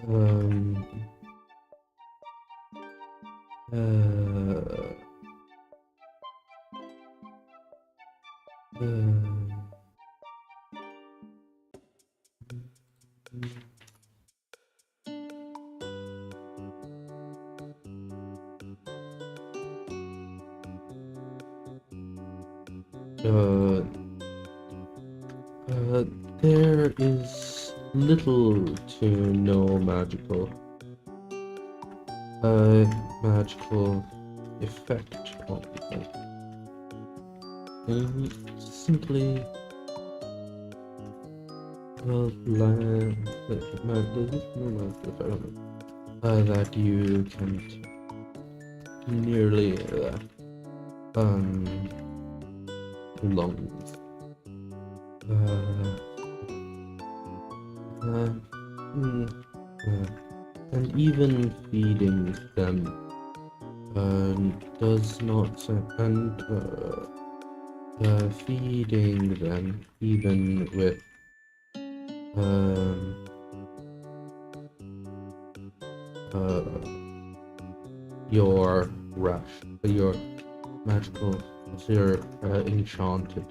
Um, there is little to no magical effect on them. Simply that you can't nearly lungs. And even feeding them does not, and feeding them even with your your magical, your enchanted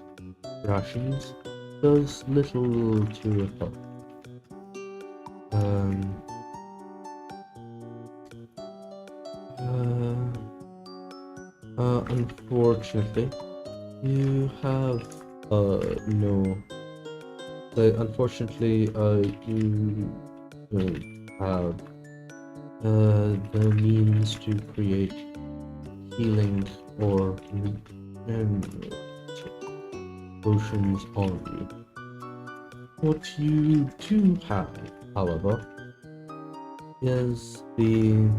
rations does little to help. Unfortunately, you have no. Unfortunately, you don't have the means to create healing or potions on you. What you do have, however, is the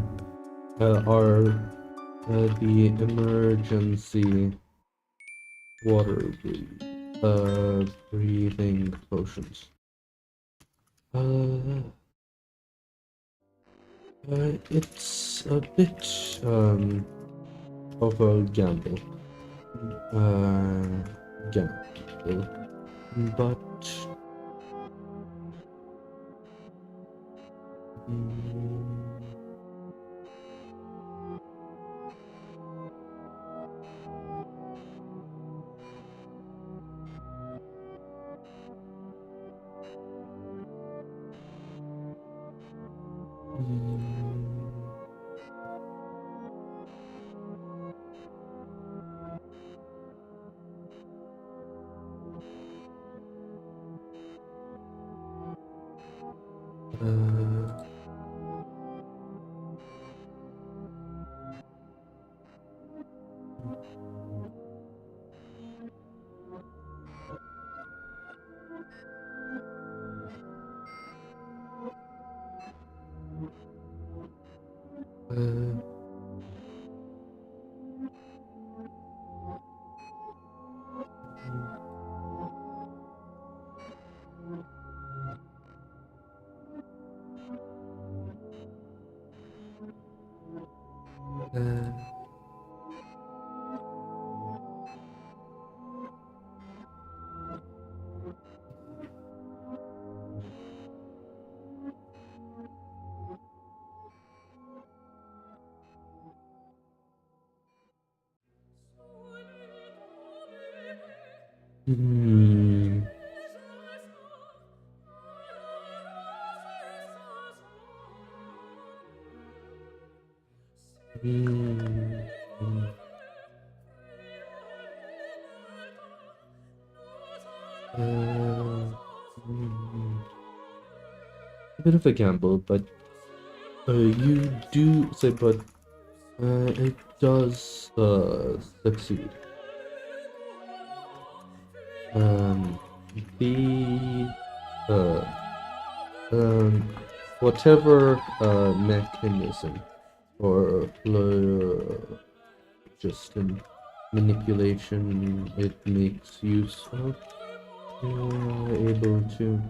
emergency water breathing potions. It's a bit of a gamble. But a bit of a gamble, but you do say, but It does succeed. The uh, whatever mechanism or just an manipulation it makes use of, you're able to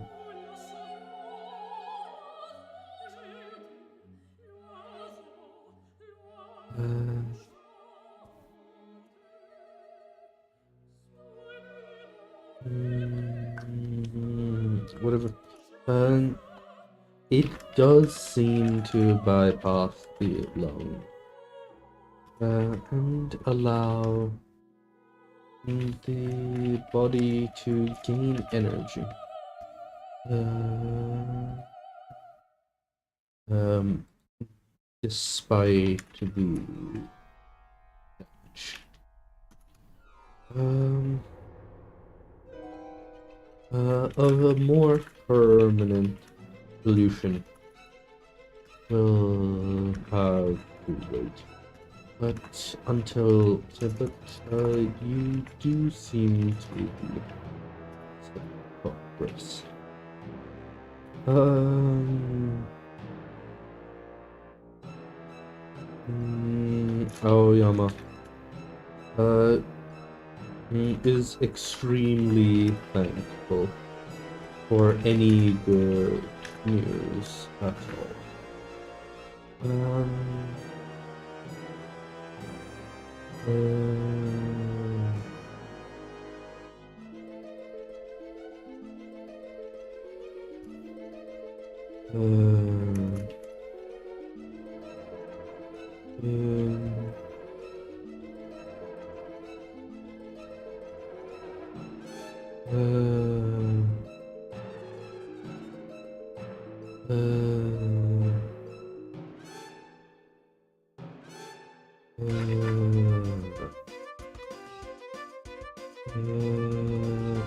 whatever. It does seem to bypass the lung and allow the body to gain energy. Despite the damage. A more permanent solution will have to wait. But you do seem to be progress. Aoyama is extremely thankful for any good news at all.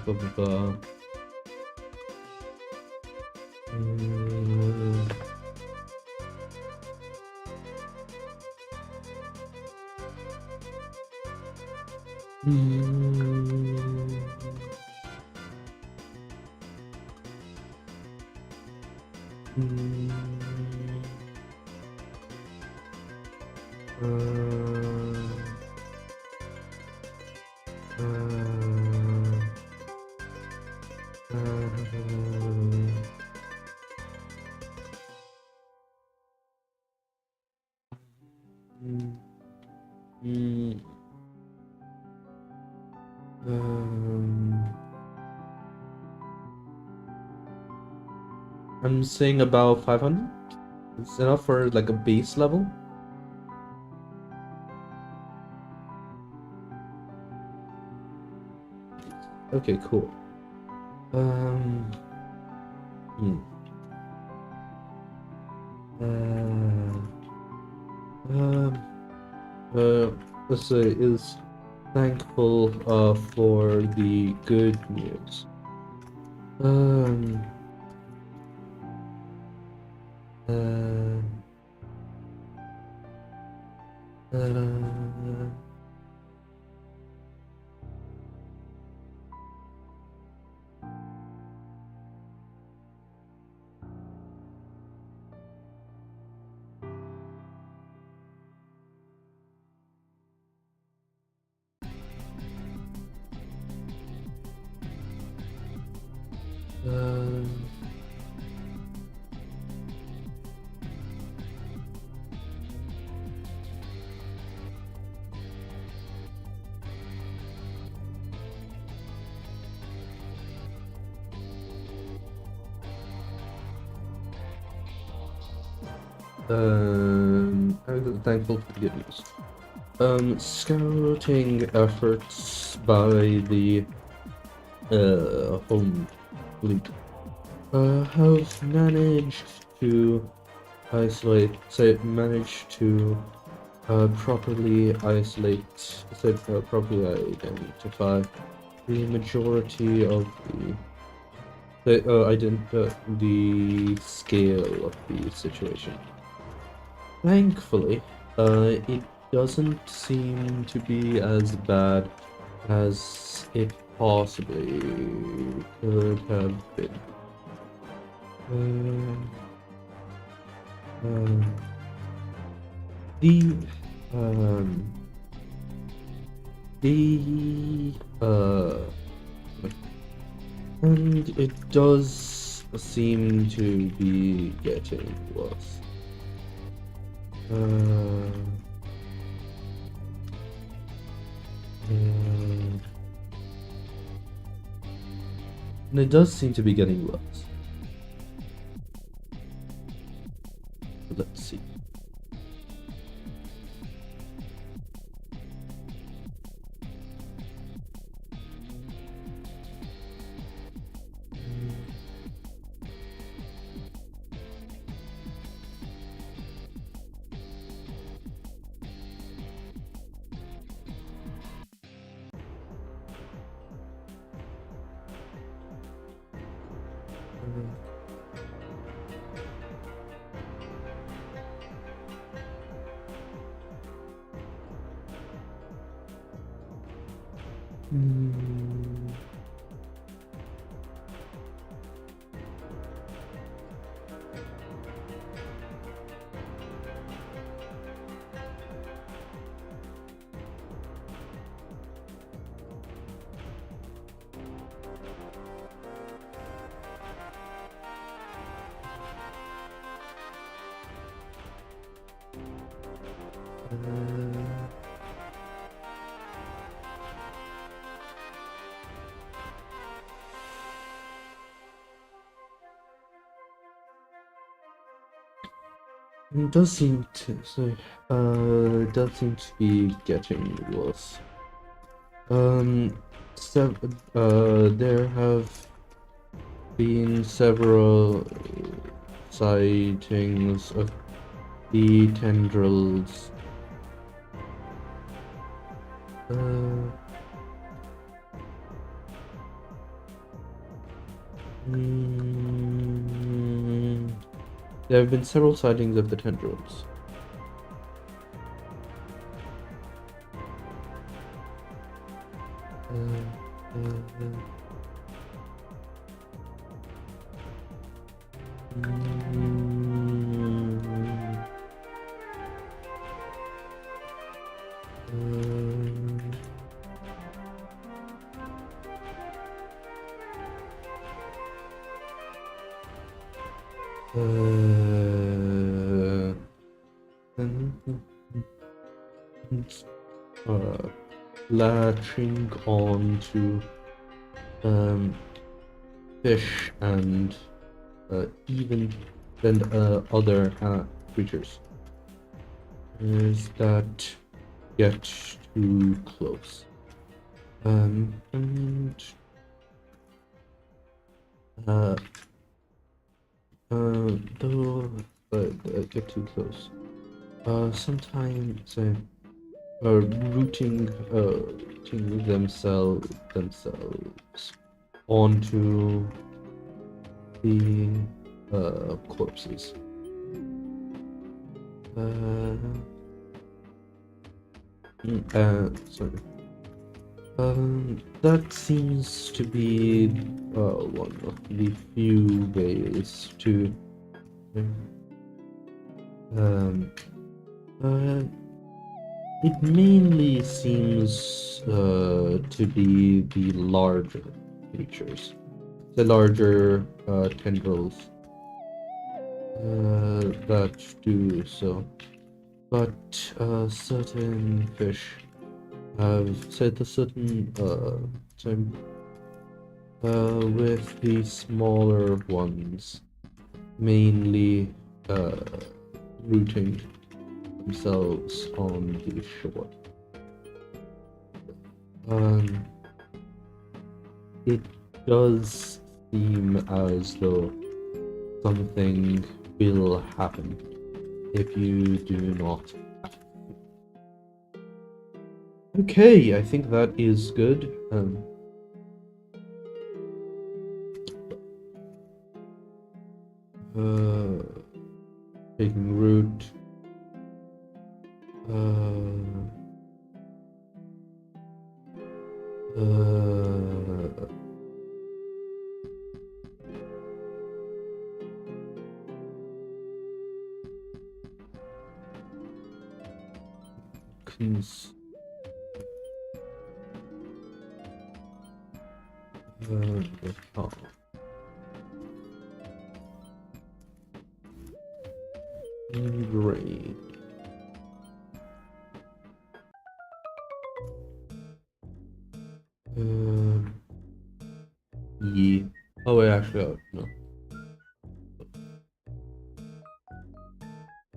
Blah, blah, blah. I'm saying about 500. It's enough for like a base level. Okay, cool. Let's say is thankful for the good news. I'm thankful for the good news. Scouting efforts by the home fleet have managed to properly identify the majority of the scale of the situation. Thankfully, It doesn't seem to be as bad as it possibly could have been. The um the and it does seem to be getting worse. And it does seem to be getting worse. Let's see. It does seem to it does seem to be getting worse. There have been several sightings of the tendrils. There have been several sightings of the tendrils. Latching on to fish and even other creatures that get too close. Though get too close. Sometimes rooting themselves onto the corpses. Sorry. That seems to be one of the few ways to it mainly seems to be the larger creatures, the larger tendrils that do so. But certain fish have said a certain time with the smaller ones mainly rooting themselves on the shore. It does seem as though something will happen if you do not act. Okay, I think that is good. Taking root. Cons oh. Brain. Yeah. Oh wait, actually, oh, no.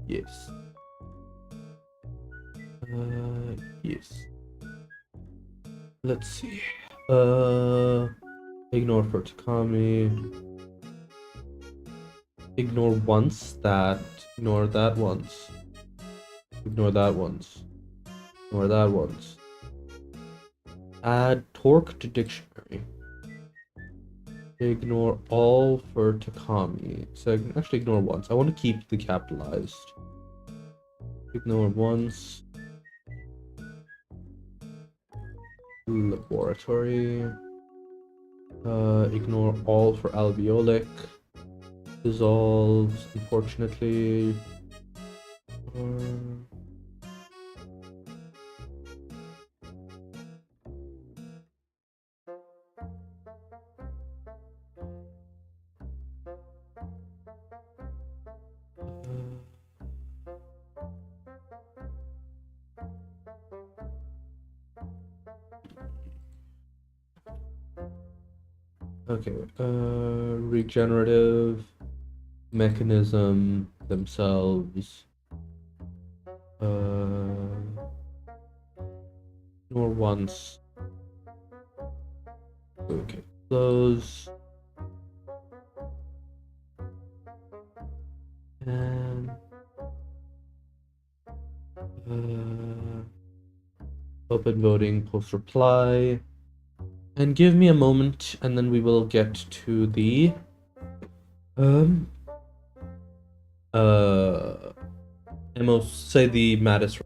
Yes. Yes. Let's see. Ignore for Takami. Ignore once that. Ignore that once. Ignore that once. Ignore that once. Add torque to dictionary. Ignore all for Takami. So actually ignore once. I want to keep the capitalized. Ignore once. Laboratory. Ignore all for alveolic. Dissolves, unfortunately. Okay, regenerative mechanism themselves. Nor once. Okay, close. And open voting, post reply. And give me a moment, and then we will get to the say the MATIS.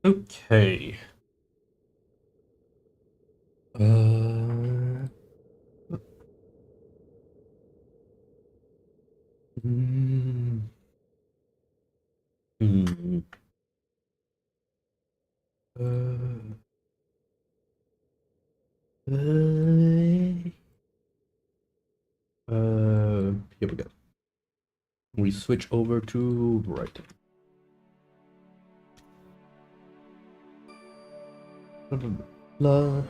Okay. Mm, hmm. Uh, here we go. We switch over to writing. Blah, blah, blah.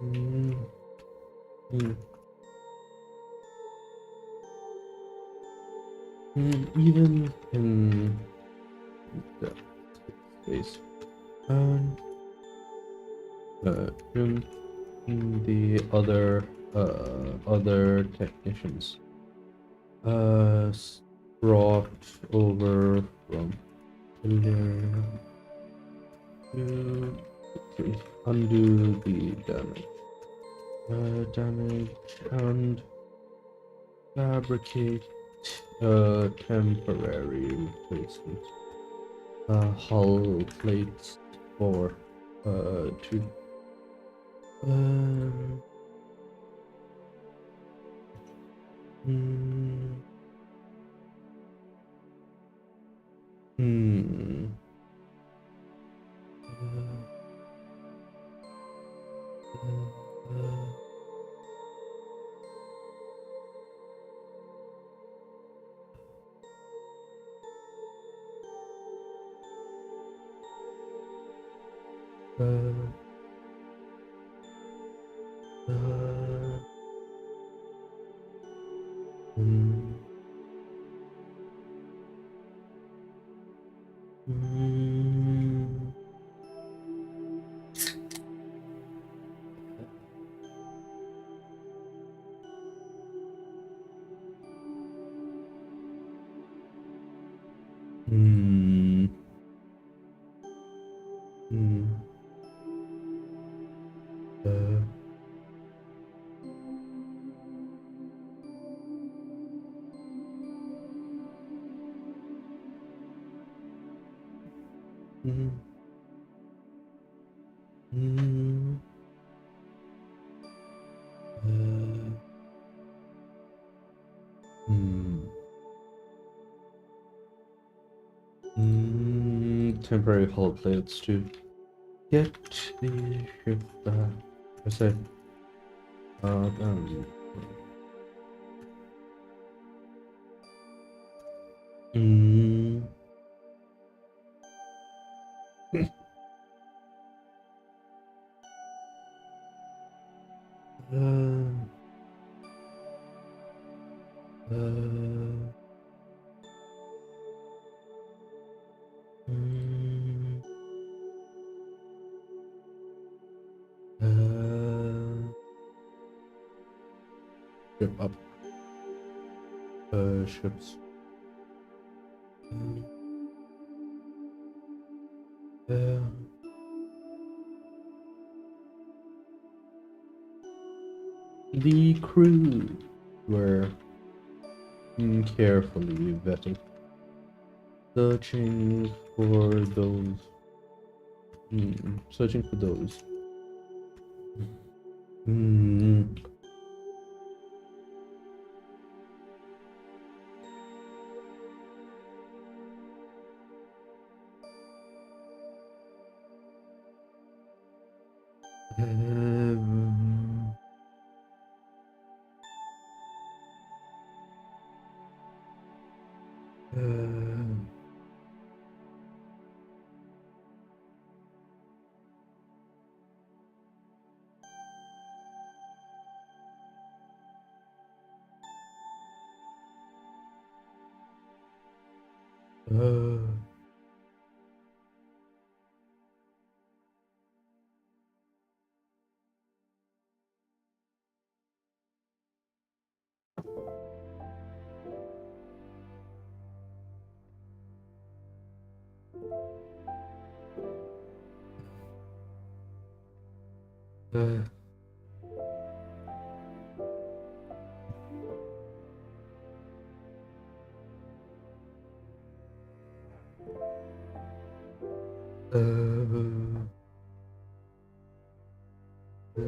Mm, mm, even in the space and in the other technicians brought over from Illyria to undo the damage and fabricate temporary replacement hull plates for to mm, hmm. Temporary hull plates to get the ship back. I said, mm, uh, mm, ship up, ships. The crew were carefully vetted, searching for those. Searching for those. Mm, um, uh, uh, The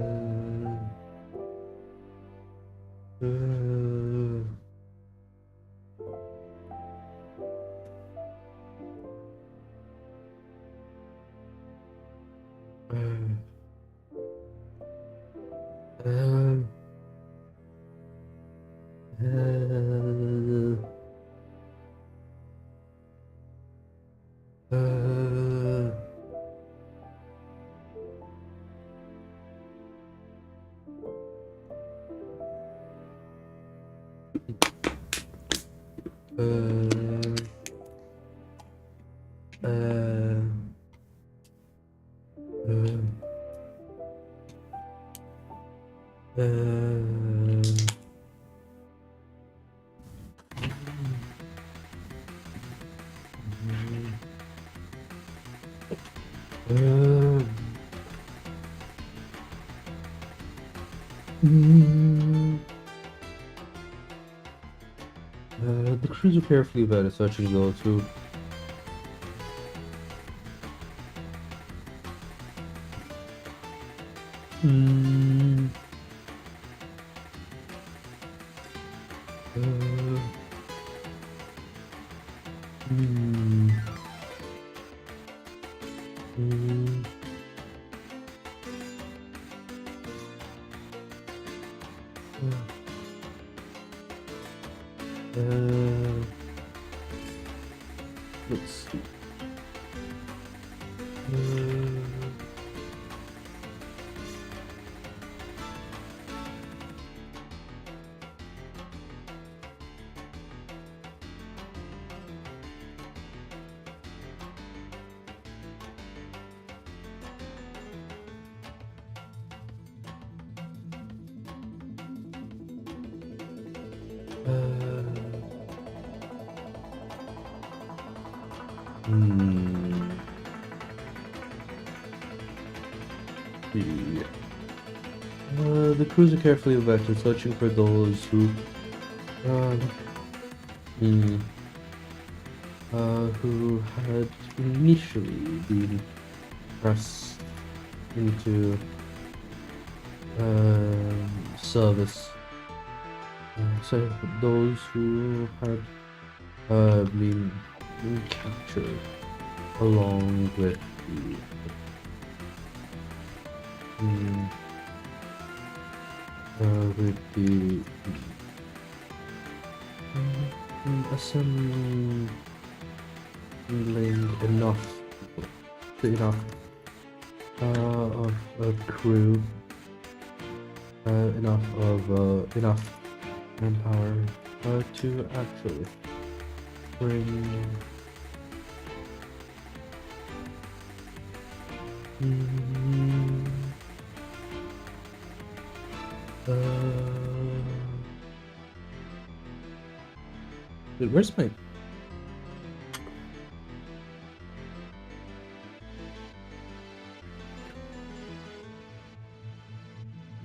crews are carefully vetted, searching those who. Let's see. The crews are carefully vetted, searching for those who had initially been pressed into service. So those who had been captured along with the assembling enough of a crew, enough manpower to actually bring where's my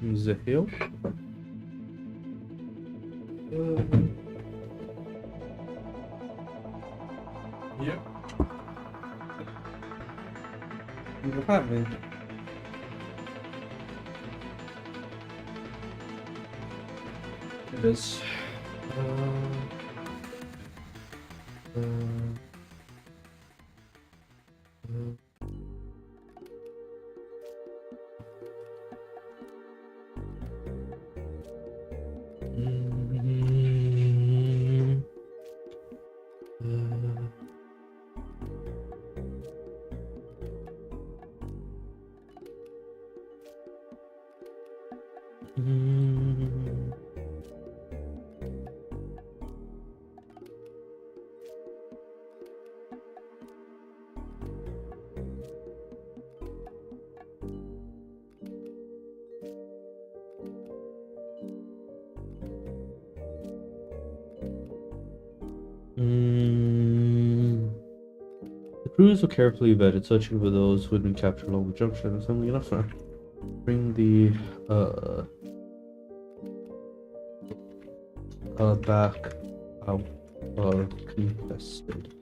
Zahil? Yep. What's happening? It is. The crews were carefully vetted, searching for those who had been captured along the junction. Assembling enough to bring the back out of contested.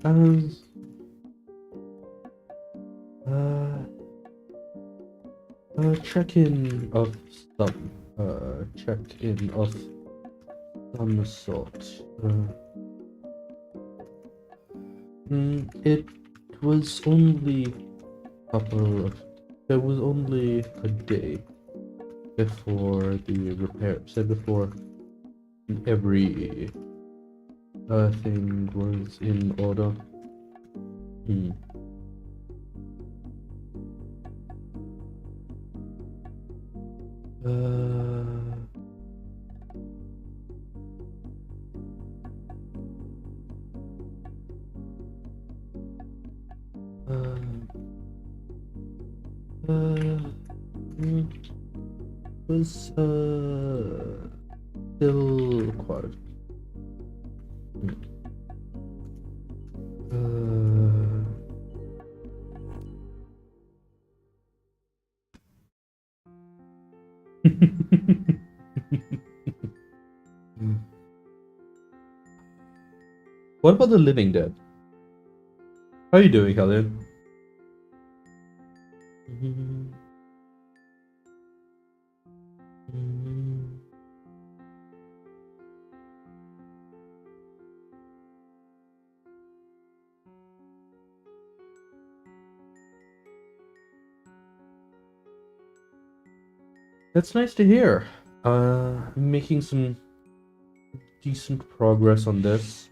as check-in of some sort. It was only there was only a day before the repair, so before every thing was in order. Was still quiet. What about the living dead? How are you doing, Helen? That's nice to hear. Making some decent progress on this.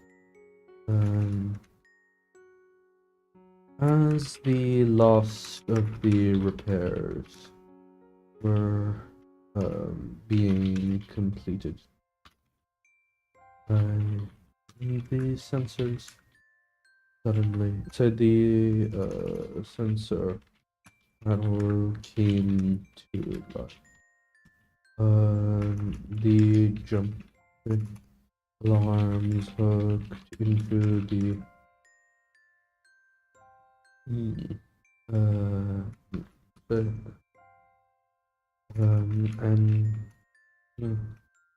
As the last of the repairs were being completed, the sensors suddenly, so the sensor panel came to life. The jump alarms hooked into the and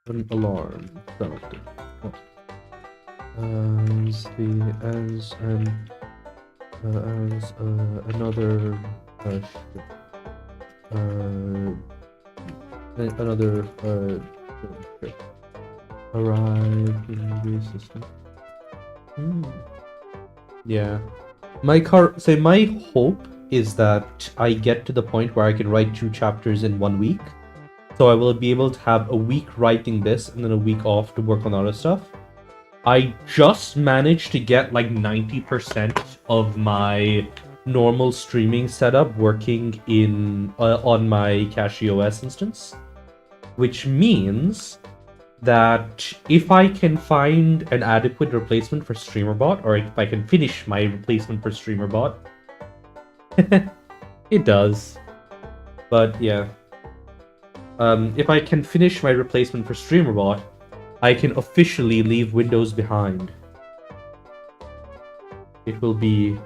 an alarm sounded as another ship arrived in the system. Yeah. My hope is that I get to the point where I can write 2 chapters in 1 week. So I will be able to have a week writing this and then a week off to work on other stuff. I just managed to get like 90% of my normal streaming setup working in on my CachyOS instance, which means that if I can find an adequate replacement for StreamerBot, or if I can finish my replacement for StreamerBot, it does. But yeah, if I can finish my replacement for StreamerBot, I can officially leave Windows behind. It will be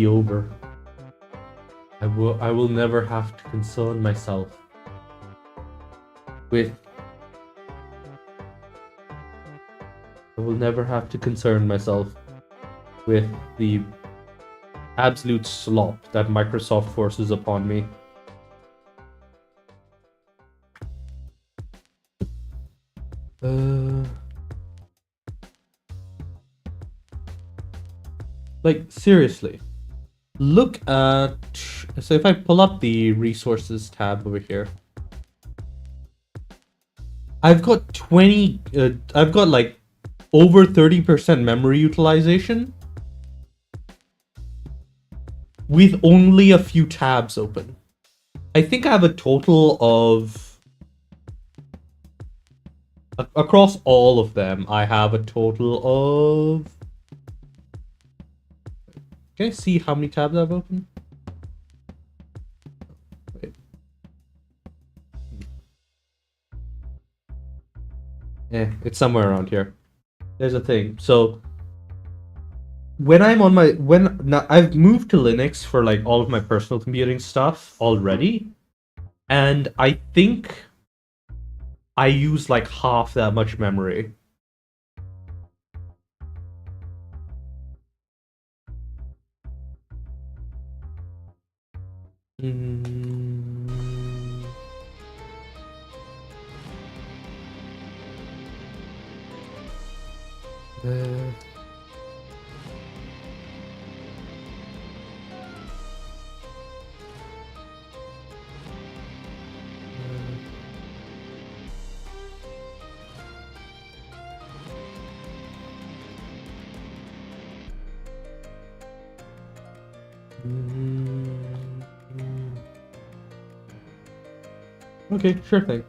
over. I will never have to concern myself with. I will never have to concern myself with the absolute slop that Microsoft forces upon me. Like, seriously. Look at... So if I pull up the resources tab over here, I've got 20... I've got like over 30% memory utilization with only a few tabs open. I think I have a total of... Across all of them, I have a total of... Can I see how many tabs I've opened? Wait. It's somewhere around here. There's a thing. So when I'm on my now I've moved to Linux for like all of my personal computing stuff already, and I think I use like half that much memory. Mm. Okay, sure thing.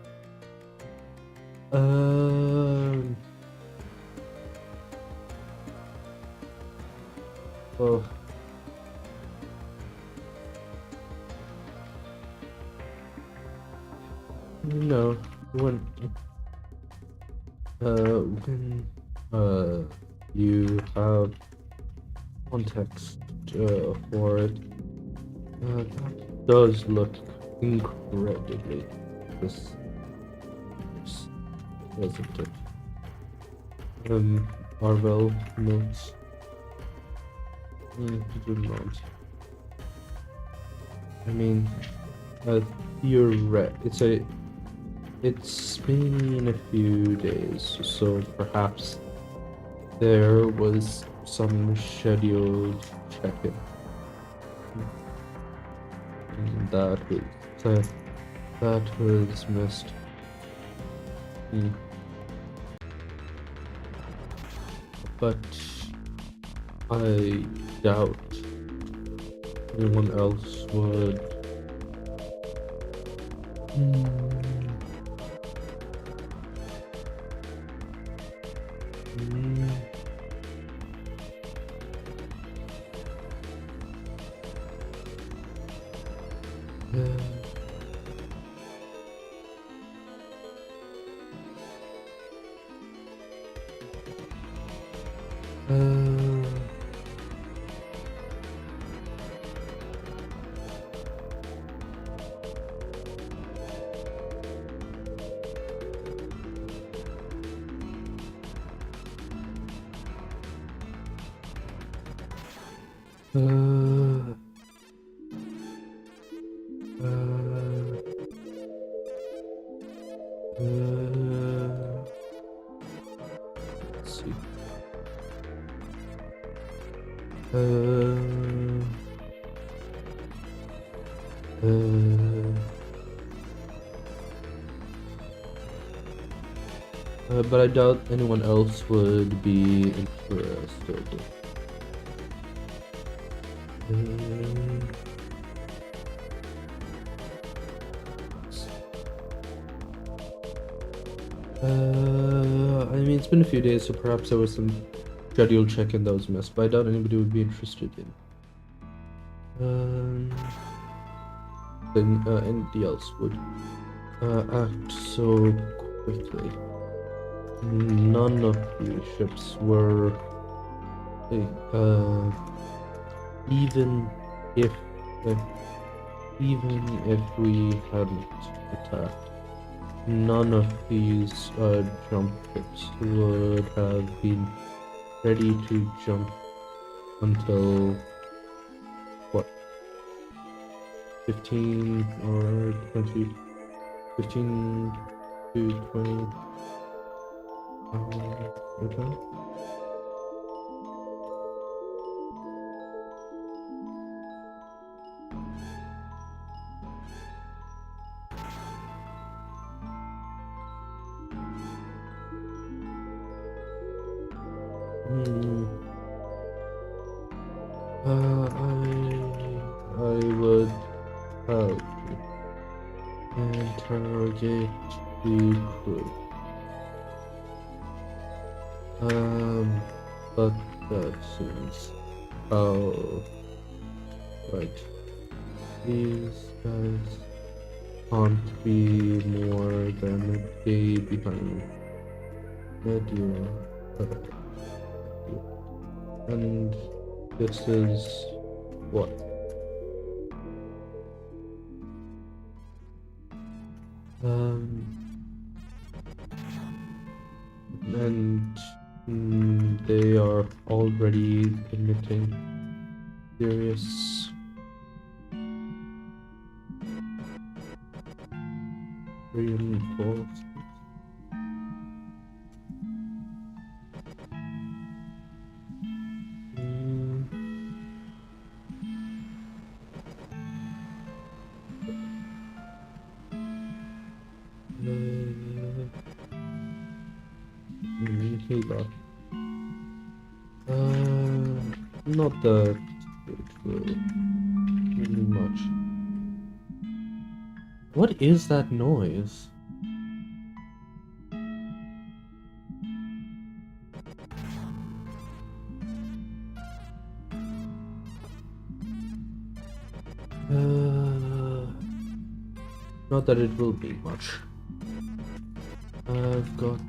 Oh. No, when you have context for it, that does look incredibly this doesn't it? Marvel notes. Do not. I mean, you're right. It's been a few days, so perhaps there was some scheduled check-in. That was missed. But I doubt anyone else would. Let's see. But I doubt anyone else would be interested. I mean, it's been a few days, so perhaps there was some scheduled check-in that was missed, but I doubt anybody would be interested in. Then anybody else would act so quickly. None of the ships were, even if we hadn't attacked, none of these jump ships would have been ready to jump until what, 15 or 20, 15 to 20 okay. I would have to interrogate the crew. But that seems right. These guys can't be more than a day behind. And this is what? And they are already committing serious Reinforced. Healer. Not that it will really much. What is that noise? Not that it will be much. I've got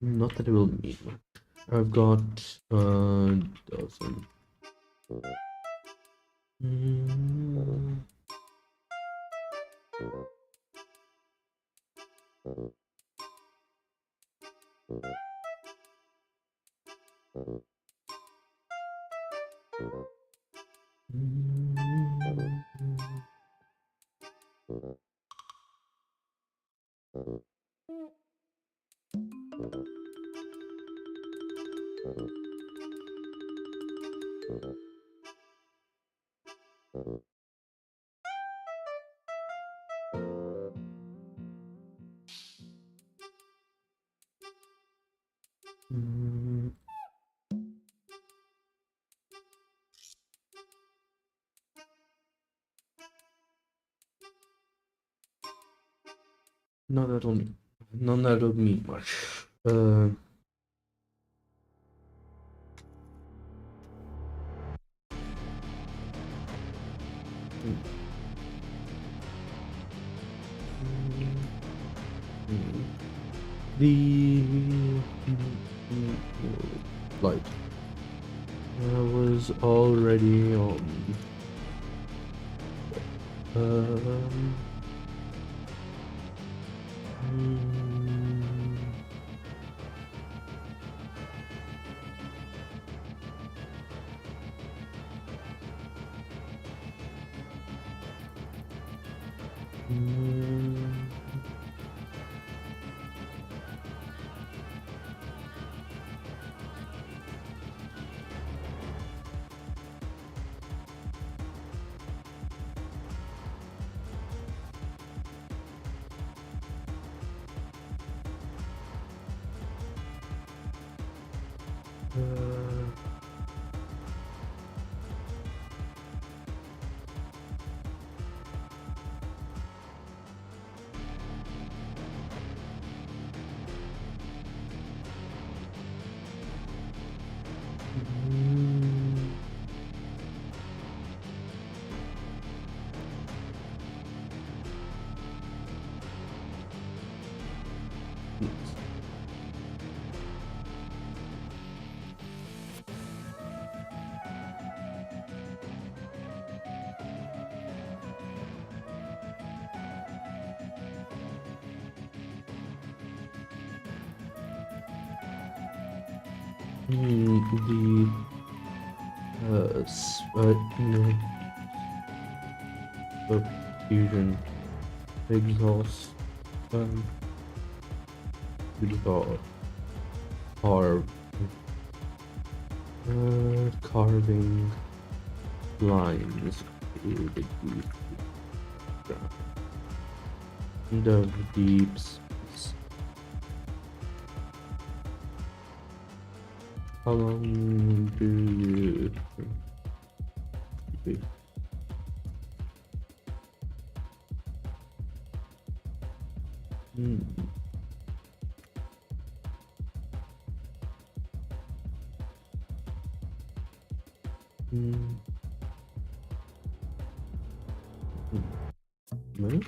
not that it will mean much. I've got dozen. None that'll mean much. The light. I was already on. fusion exhaust exhaust carve carving lines created of deep space. How long do you think? No? Right.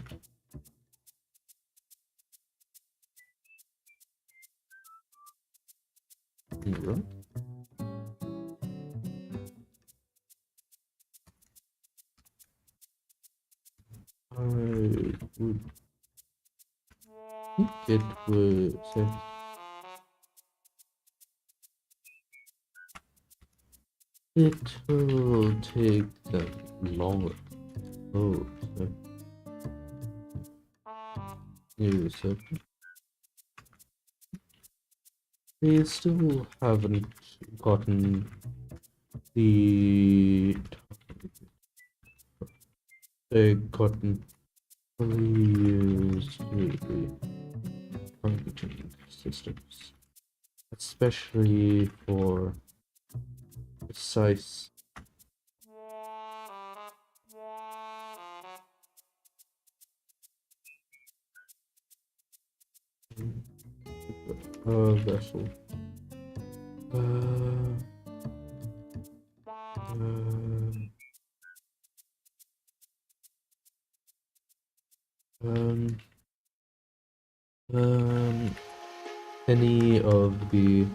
I would think it would say it will take them longer. Oh, so you said they still haven't gotten the gotten fully used the targeting systems, especially for precise vessel. Any of the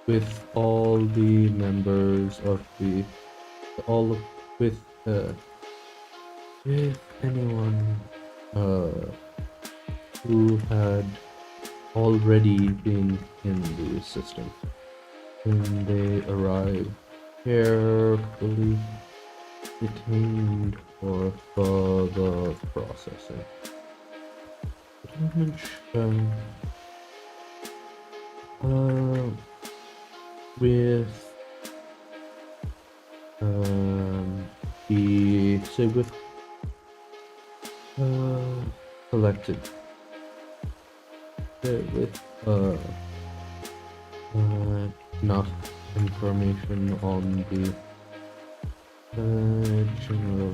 with all the members of the all of, with anyone who had already been in the system when they arrived, carefully detained for further processing. With with collected with enough information on the general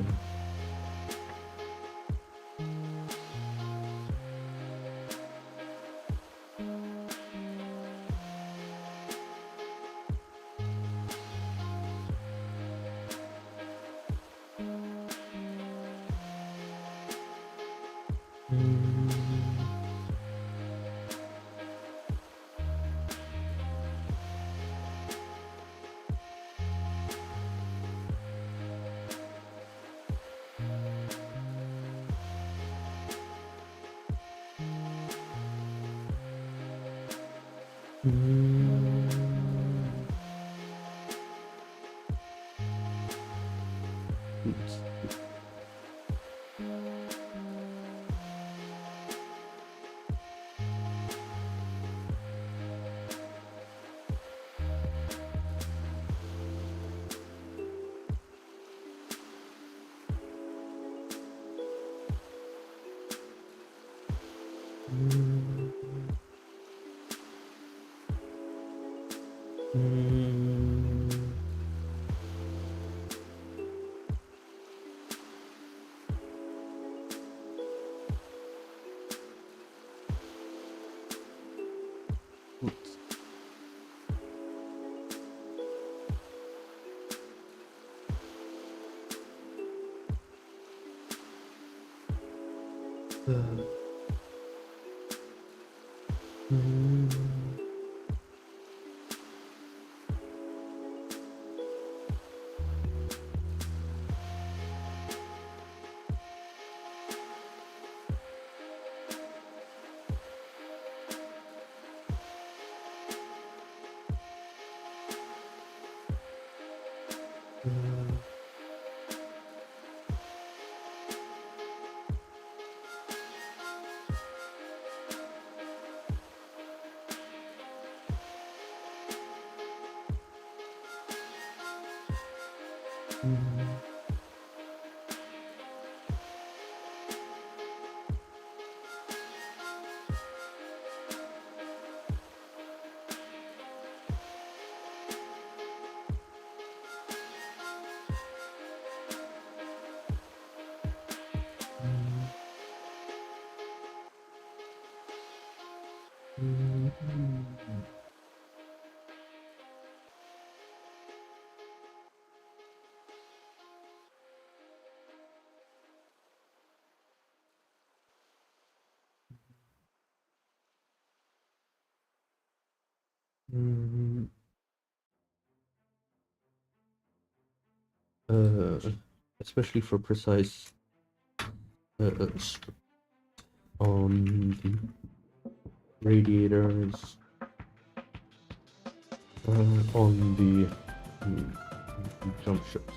Especially for precise on the radiators, on the jump ships.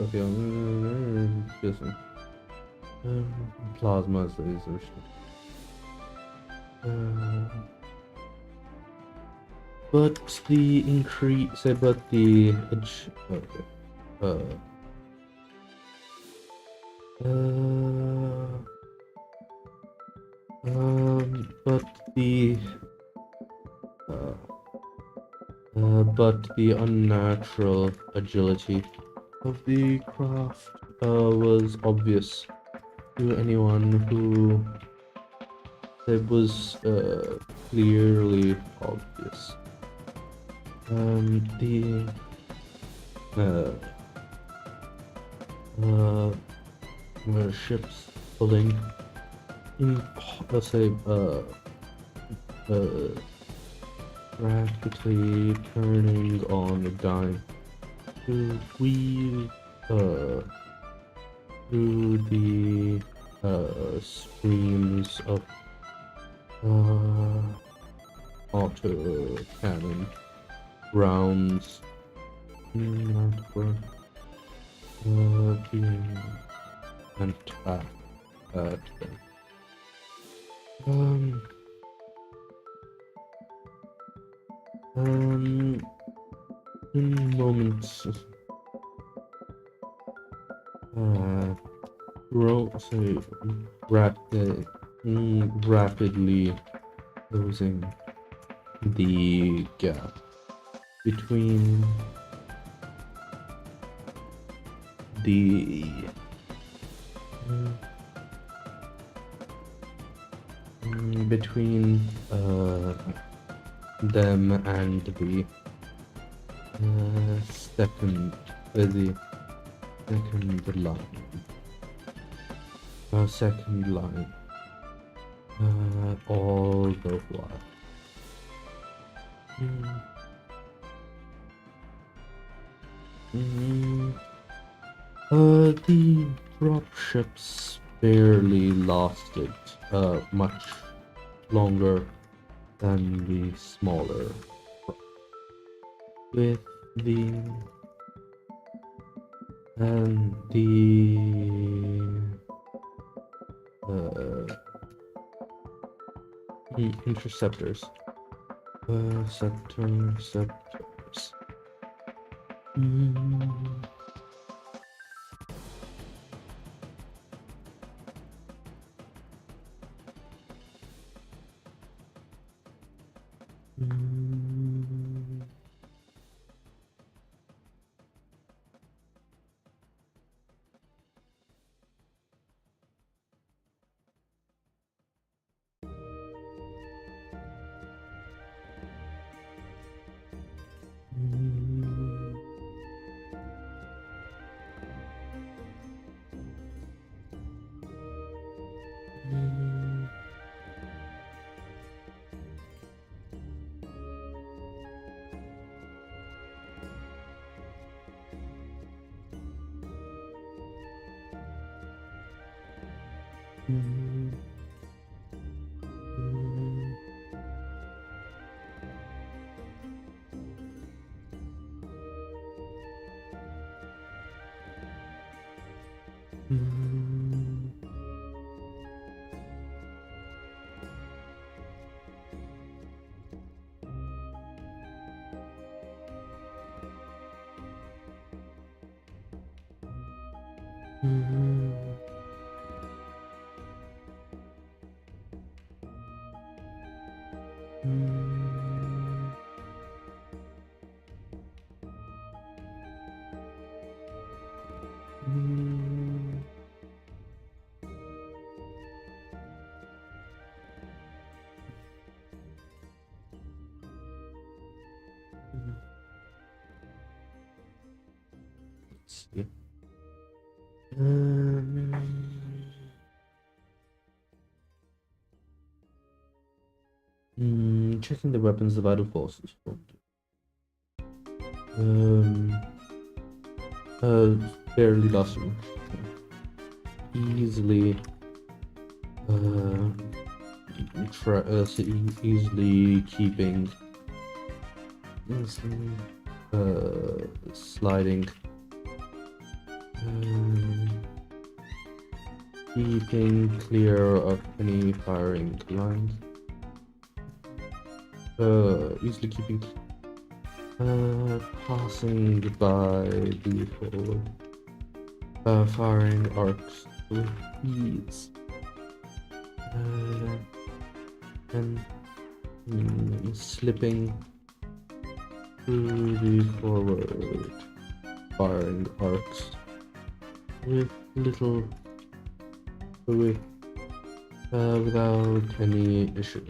Okay, I'm guessing. Plasma lasers. But the increase, but the edge. Okay. But the unnatural agility of the craft was obvious to anyone who it was clearly obvious. The ships pulling in, let's say, practically turning on a dime to weave through the streams of auto cannon rounds being attacked at them. In moments, rapidly closing the gap between the them and the second line all the while. The dropships barely lasted much longer than the smaller, with the interceptors. Interceptors. Mm. Let's see. Checking the weapons the vital forces. Barely lost him. Easily. Easily keeping. Sliding. Keeping clear of any firing lines. Easily keeping. Passing by the forward. Firing arcs with ease. And slipping through the forward firing arcs with without any issue.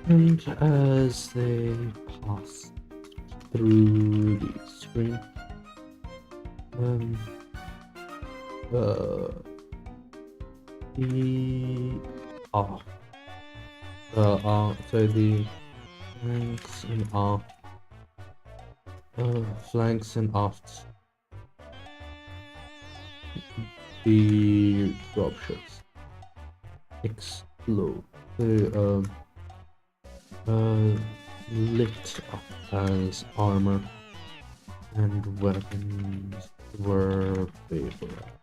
And as they pass through the screen, so the flanks and afts, the dropships explode. Lit up as armor and weapons were vaporized.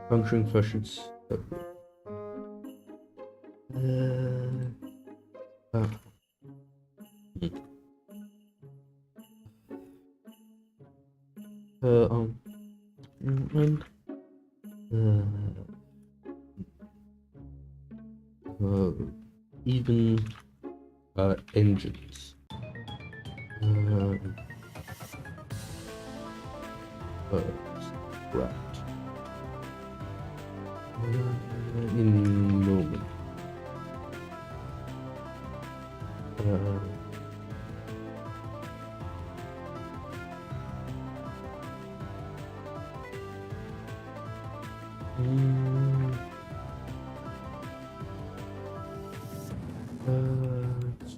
Puncturing questions. and even engines. Scrapped. In moment.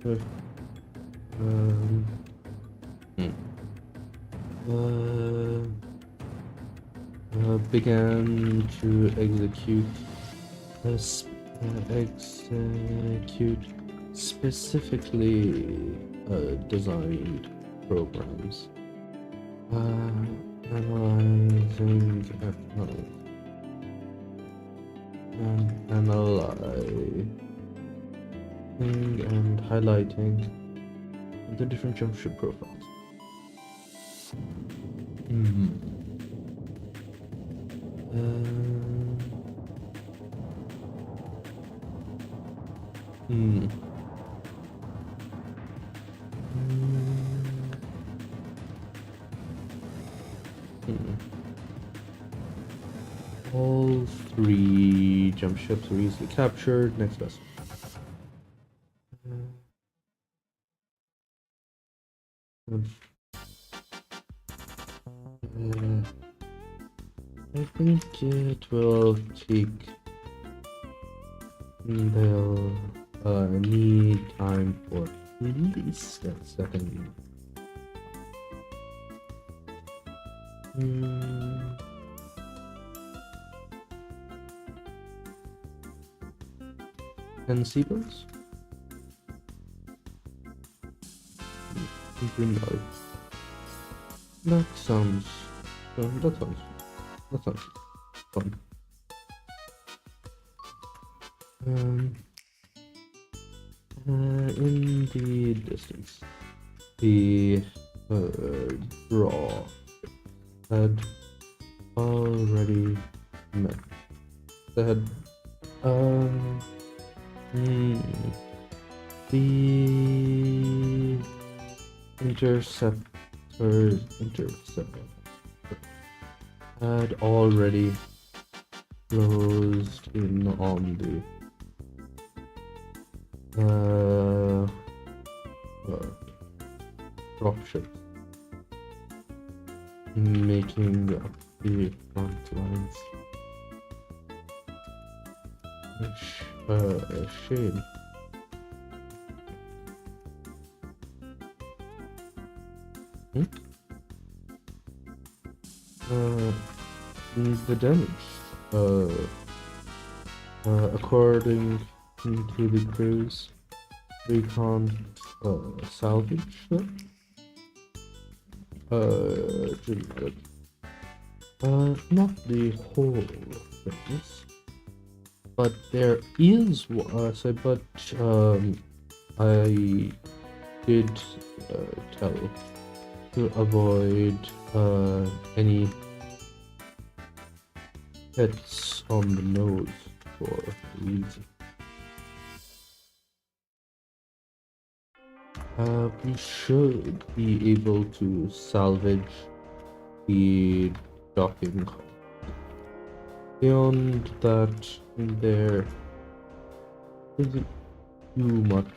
So, began to execute specifically designed programs. Analyzing and highlighting the different jump ship profiles. All 3 jump ships were easily captured. Next vessel. I think it will take. They'll need time for at least a second. And seabirds? That sounds fun. In the distance, the draw had already met. They had the interceptor had already closed in on the dropship, making up the front lines. Shame. The damage, according to the crews, we can't salvage them. Not the whole things, but there is I did tell to avoid any hits on the nose for a reason. We should be able to salvage the docking. Beyond that, there isn't too much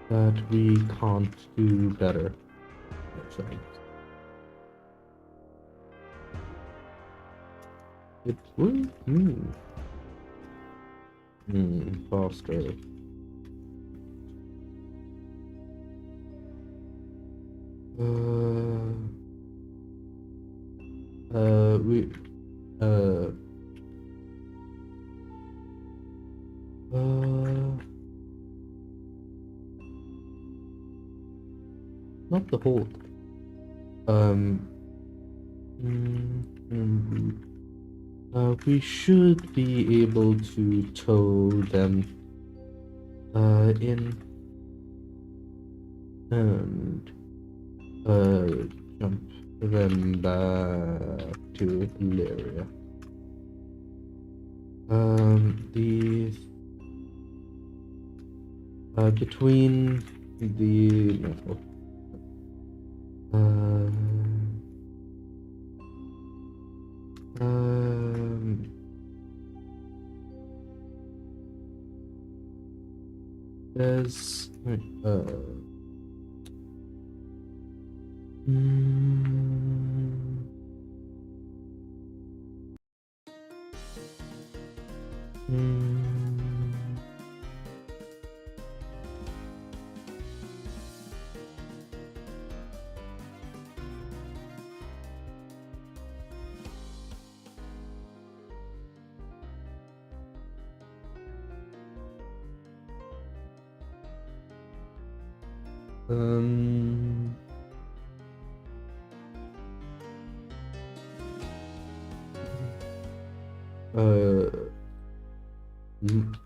that we can't do better. It will faster. Not the whole thing. We should be able to tow them in and jump then back to Illyria. Between the there's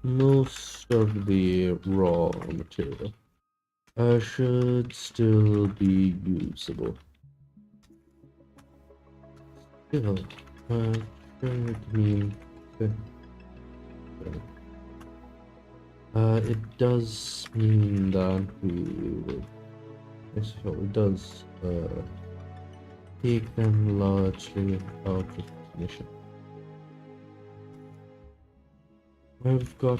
most of the raw material should still be usable. Still, should mean it does mean that we will. So it does take them largely out of recognition. I've got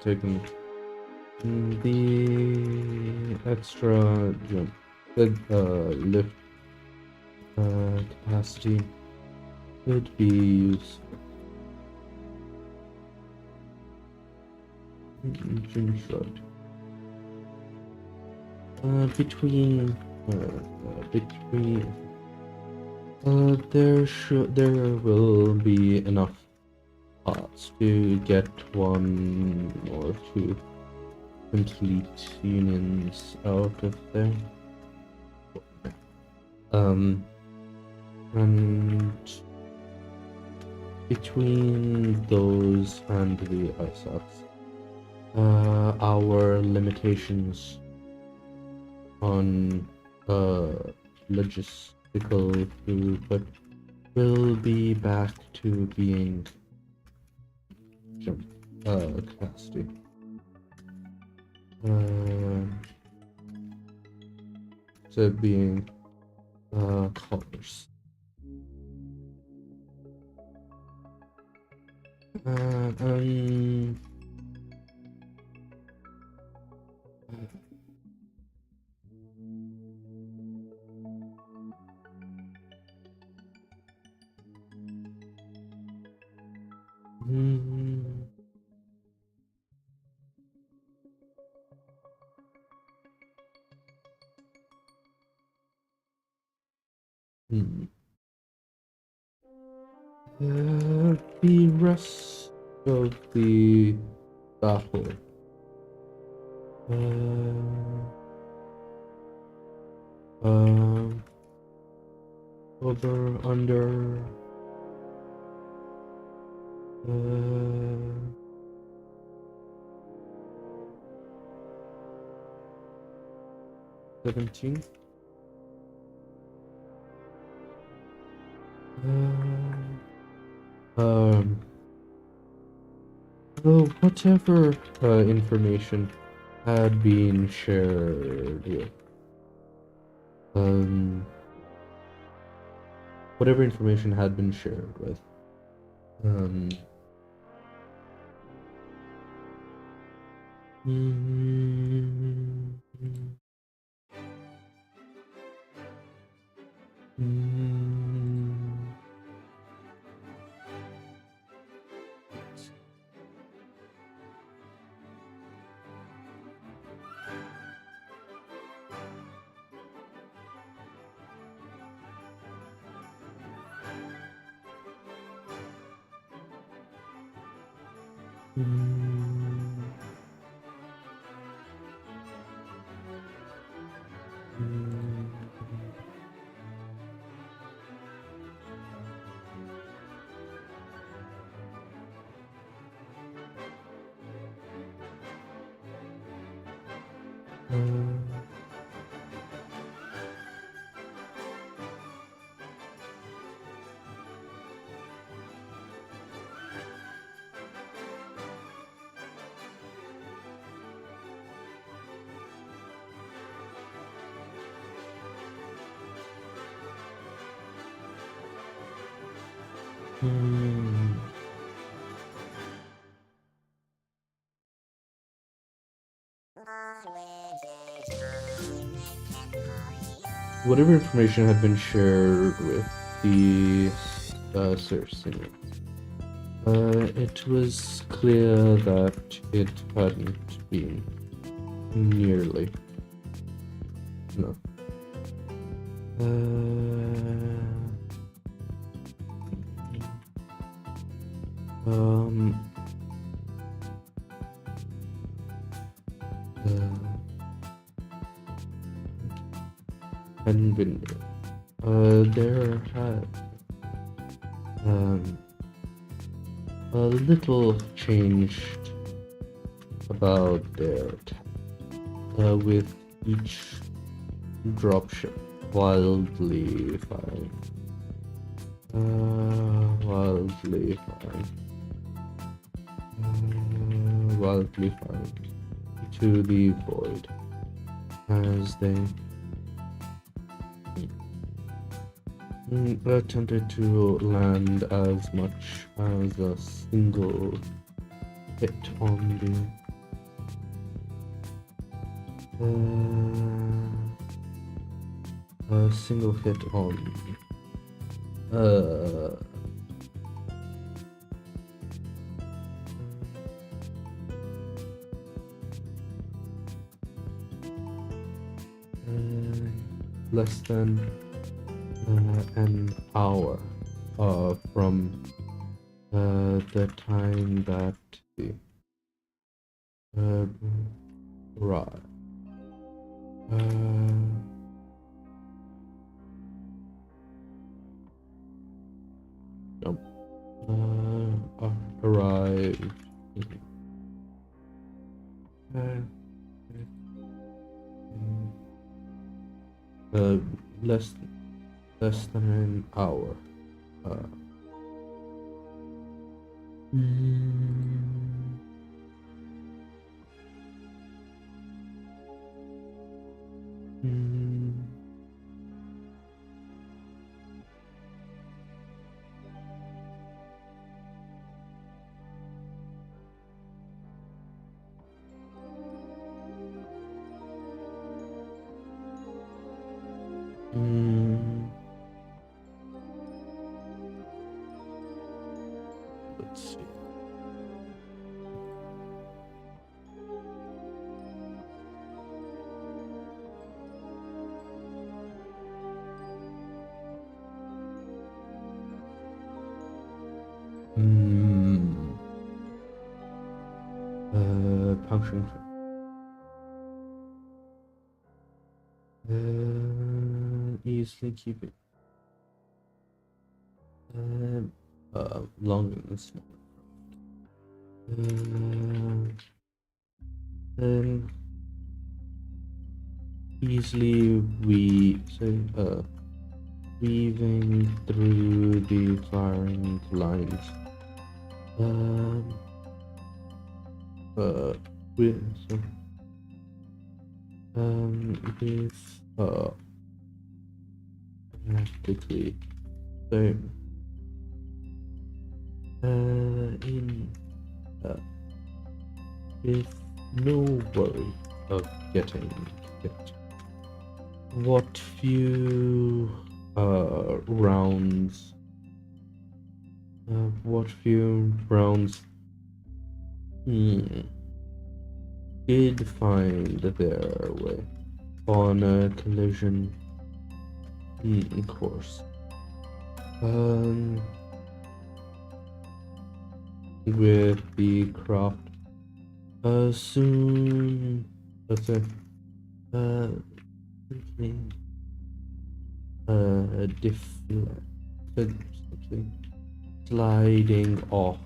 taking the extra jump, lift capacity could be useful. Jim shrugged. Between there will be enough parts to get one or two complete unions out of there. And between those and the ISACs, our limitations on logistical throughput will be back to being capacity. So being commerce. The rest of the battle over under 17. Whatever information had been shared with whatever information had been shared with. Whatever information had been shared with the Circeans, it was clear that it hadn't been nearly enough. Hadn't been there had a little changed about their with each dropship wildly fine. Wildly fine to the void as they attempted to land as much as a single hit on the single hit on less than an hour from the time that the arrived. Arrived. Less than an hour. Let's see. Function. Easily keep it. Longer than small. Then easily weaving through the firing lines. With practically So, in with no worry of getting it. What few rounds? What few rounds? Did find their way on a collision course. With the craft. Soon, let's say, something, something sliding off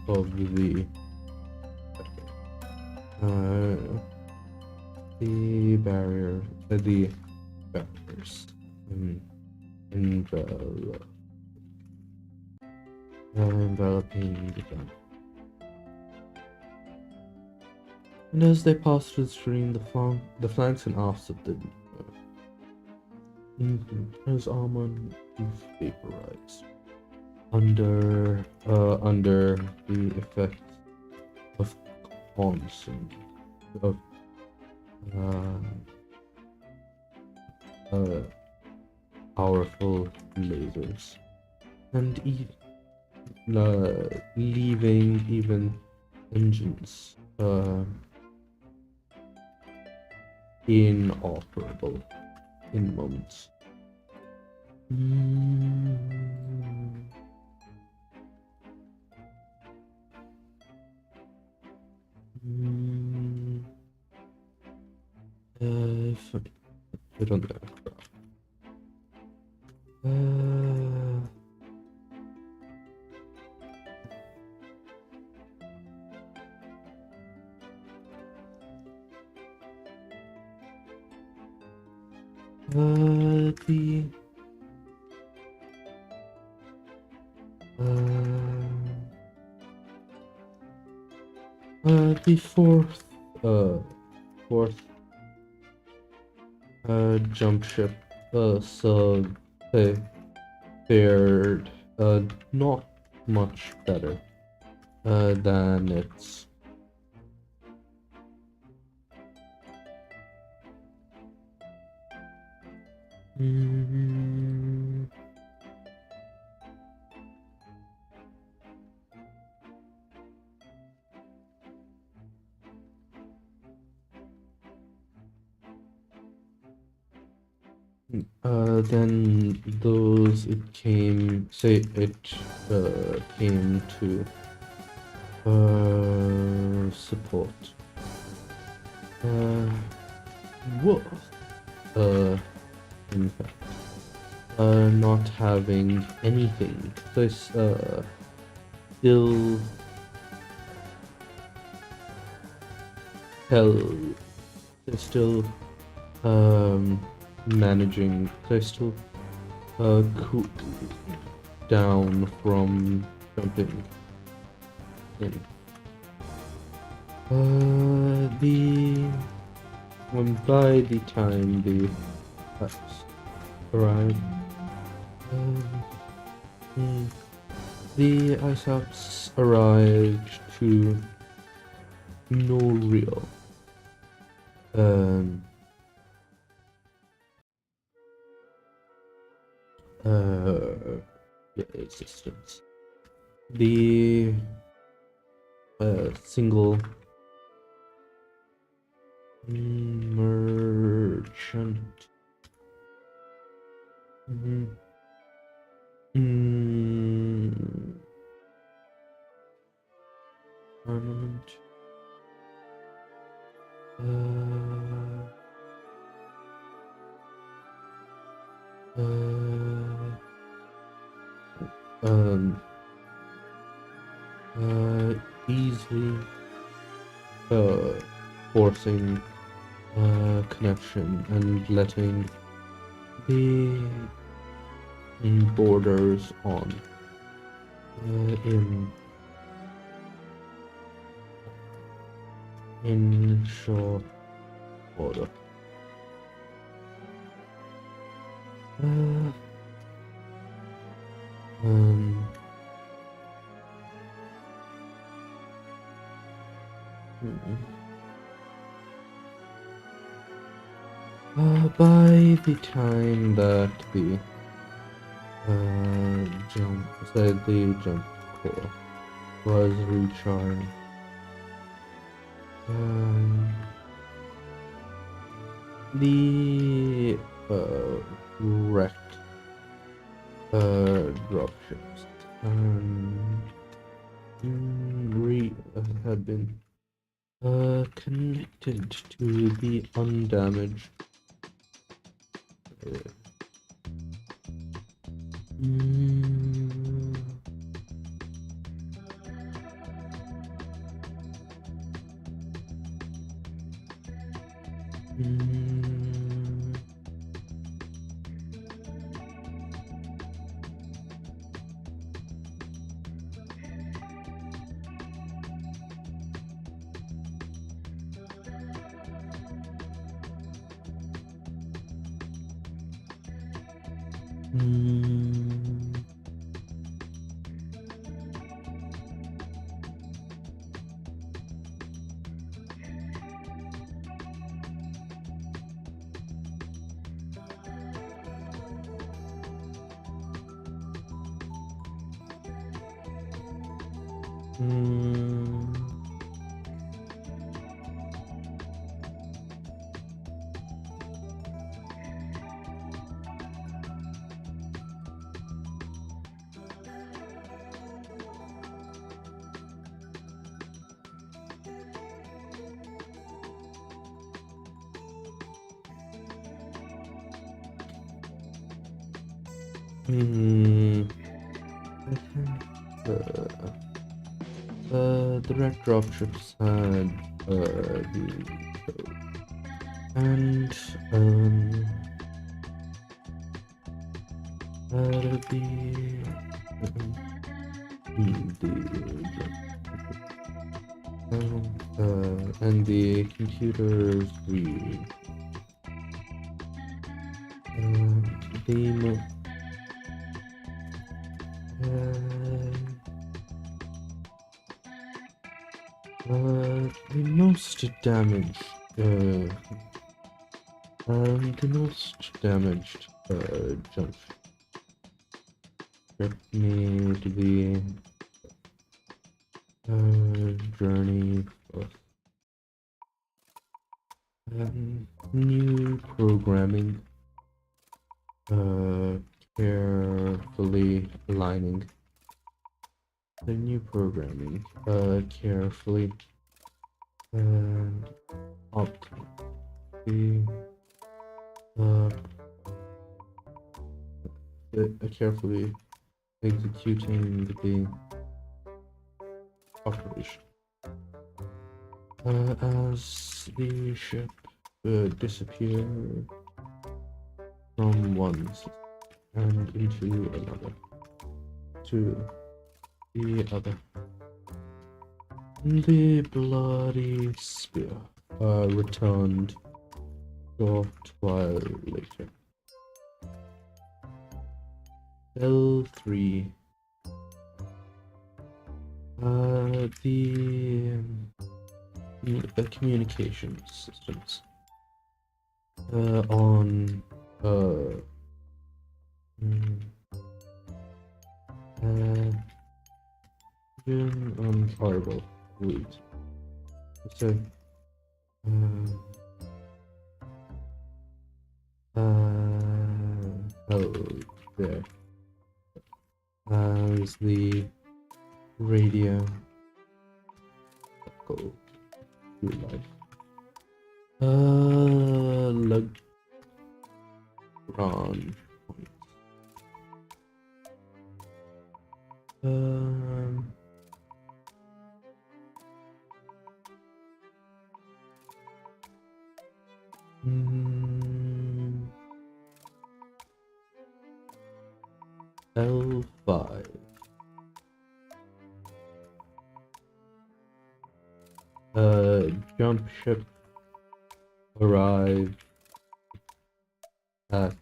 of the barrier, the barriers, enveloping them. And as they pass through the stream, the flanks and aft of the his armor vaporized under the effect of constant of powerful lasers, and leaving even engines inoperable in moments. I don't know. The fourth jump ship so they fared not much better than its then those it came to support was in fact not having anything. They still managing. They're still cooled down from jumping in. By the time the pipes arrived, the ice ups arrived to no real existence. The single merchant armament easily forcing connection and letting the borders on in short order. Um. By the time that the jump core was recharged, the wrecked dropships had been connected to the undamaged the red dropships had the code, and and the computers the most damaged jump ship made the journey of new programming, carefully aligning the new programming, carefully and optimally, carefully executing the operation. As the ship disappeared from one system and into another, to the other, the bloody spear returned short while later. L3. The communication systems on horrible weed. So there is the radio go through life. Lagrange point. L5. Jump ship arrived at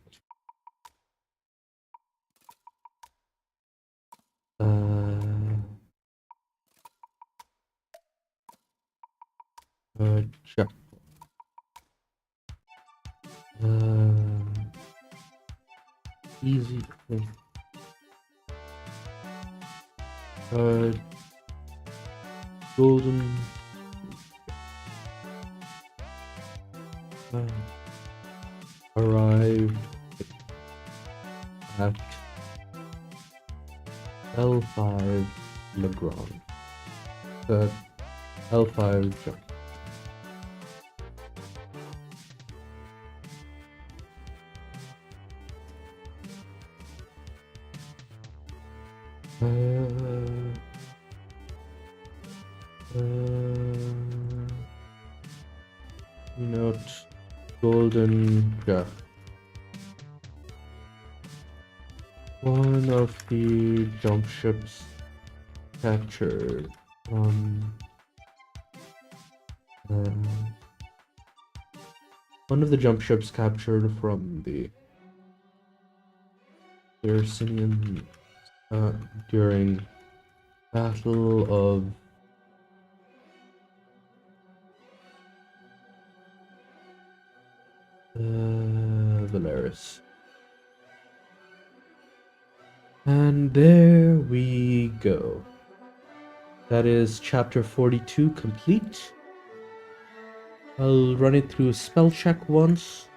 Check. Easy. Golden. Arrive at L5 Legrand. L5 jump. Note golden jack. One of the jump ships captured from the Thersian during Battle of Valaris. And there we go. That is chapter 42 complete. I'll run it through a spell check once.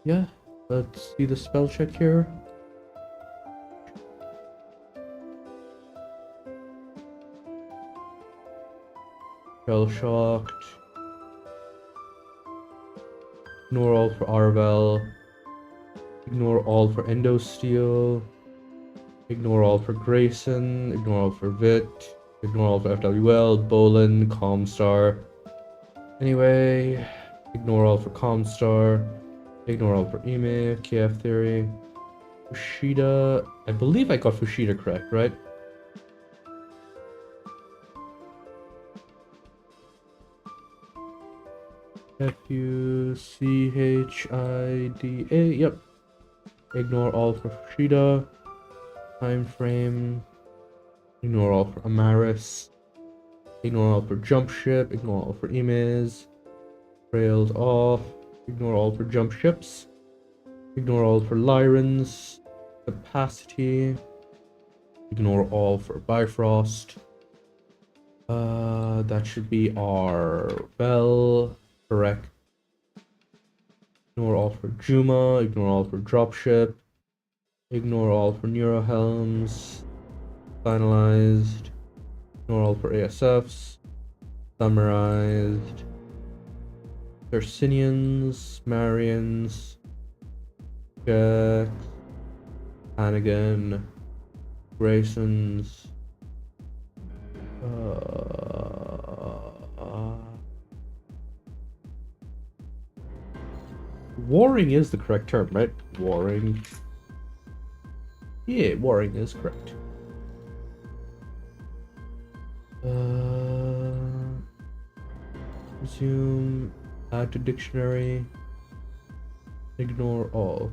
Yeah, let's see the spell check here. Shell shocked. Ignore all for Arvel. Ignore all for Endosteel. Ignore all for Grayson. Ignore all for Vit. Ignore all for FWL, Bolin, Comstar. Anyway, ignore all for Comstar. Ignore all for Ime, KF Theory. Fushida. I believe I got Fushida correct, right? Fuchida. Yep. Ignore all for Fushida. Time frame. Ignore all for Amaris. Ignore all for Jump Ship. Ignore all for Emails. Trailed off. Ignore all for Jump Ships. Ignore all for Lyrens. Capacity. Ignore all for Bifrost. That should be our Bell. Correct. Ignore all for Juma. Ignore all for Dropship. Ignore all for Neurohelms. Finalized. Ignore all for ASFs. Summarized. Ursinians, Marians, Jack, Hannigan, Graysons, warring is the correct term, right? Warring. Yeah, warring is correct. Resume, add to dictionary, ignore all.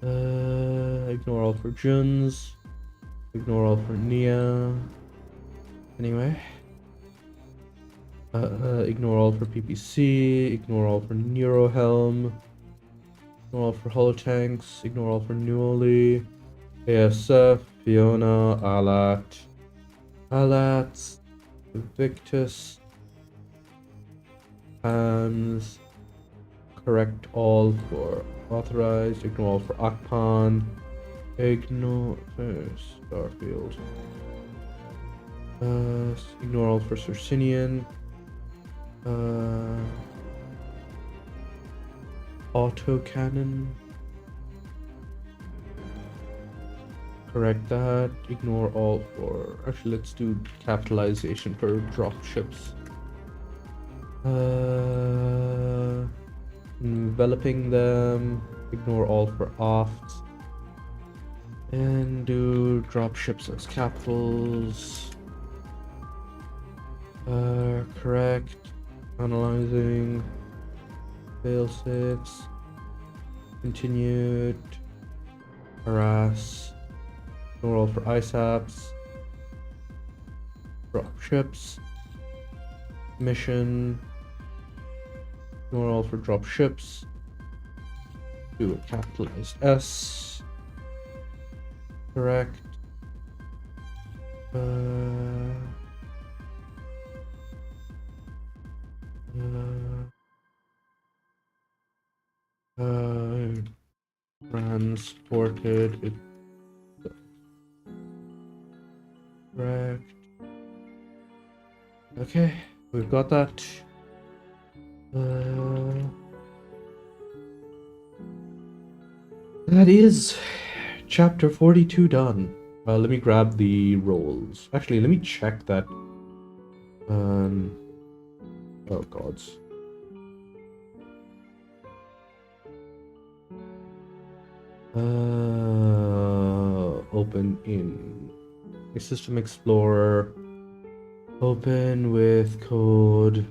Ignore all for Juns, ignore all for Nia. Anyway. Ignore all for PPC, ignore all for Neurohelm, ignore all for Holotanks, ignore all for Newly, ASF, Fiona, Alat, Victus, Hams, correct all for authorized, ignore all for Akpan, ignore Starfield, ignore all for Circinian, autocannon, correct that, ignore all for, actually let's do capitalization for dropships. Enveloping them, ignore all for ofts, and do dropships as capitals. Correct, analyzing, fail safes, continued, harass, ignore all for ISAPs, dropships, mission, ignore all for dropships, do a capitalized S, correct, transported it, correct. Okay, we've got that. That is chapter 42 done. Let me grab the rolls. Actually, let me check that. Oh gods. Open in a System Explorer. Open with code.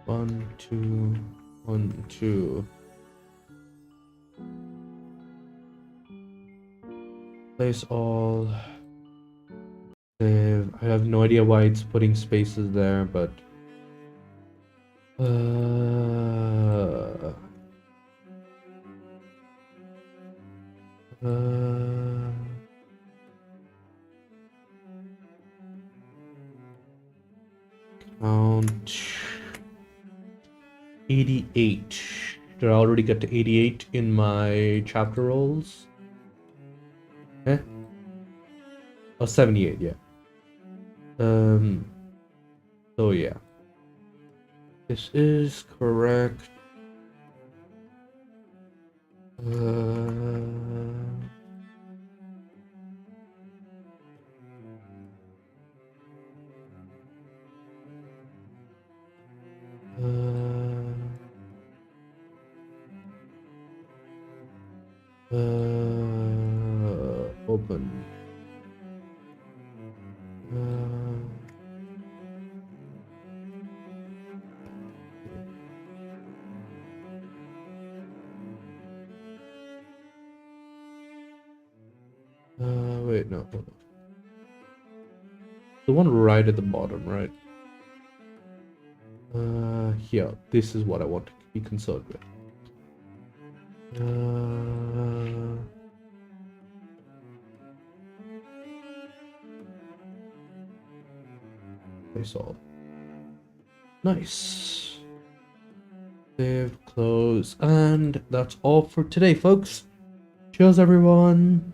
One, two, 1, 2. Place all. Save. I have no idea why it's putting spaces there, but count 88. Did I already get to 88 in my chapter rolls? Eh? Oh, 78, yeah. So yeah. This is correct. Open. Wait, no, hold on. The one right at the bottom, right? Yeah, this is what I want to be concerned with. Place all. Nice. Save, close, and that's all for today, folks. Cheers, everyone.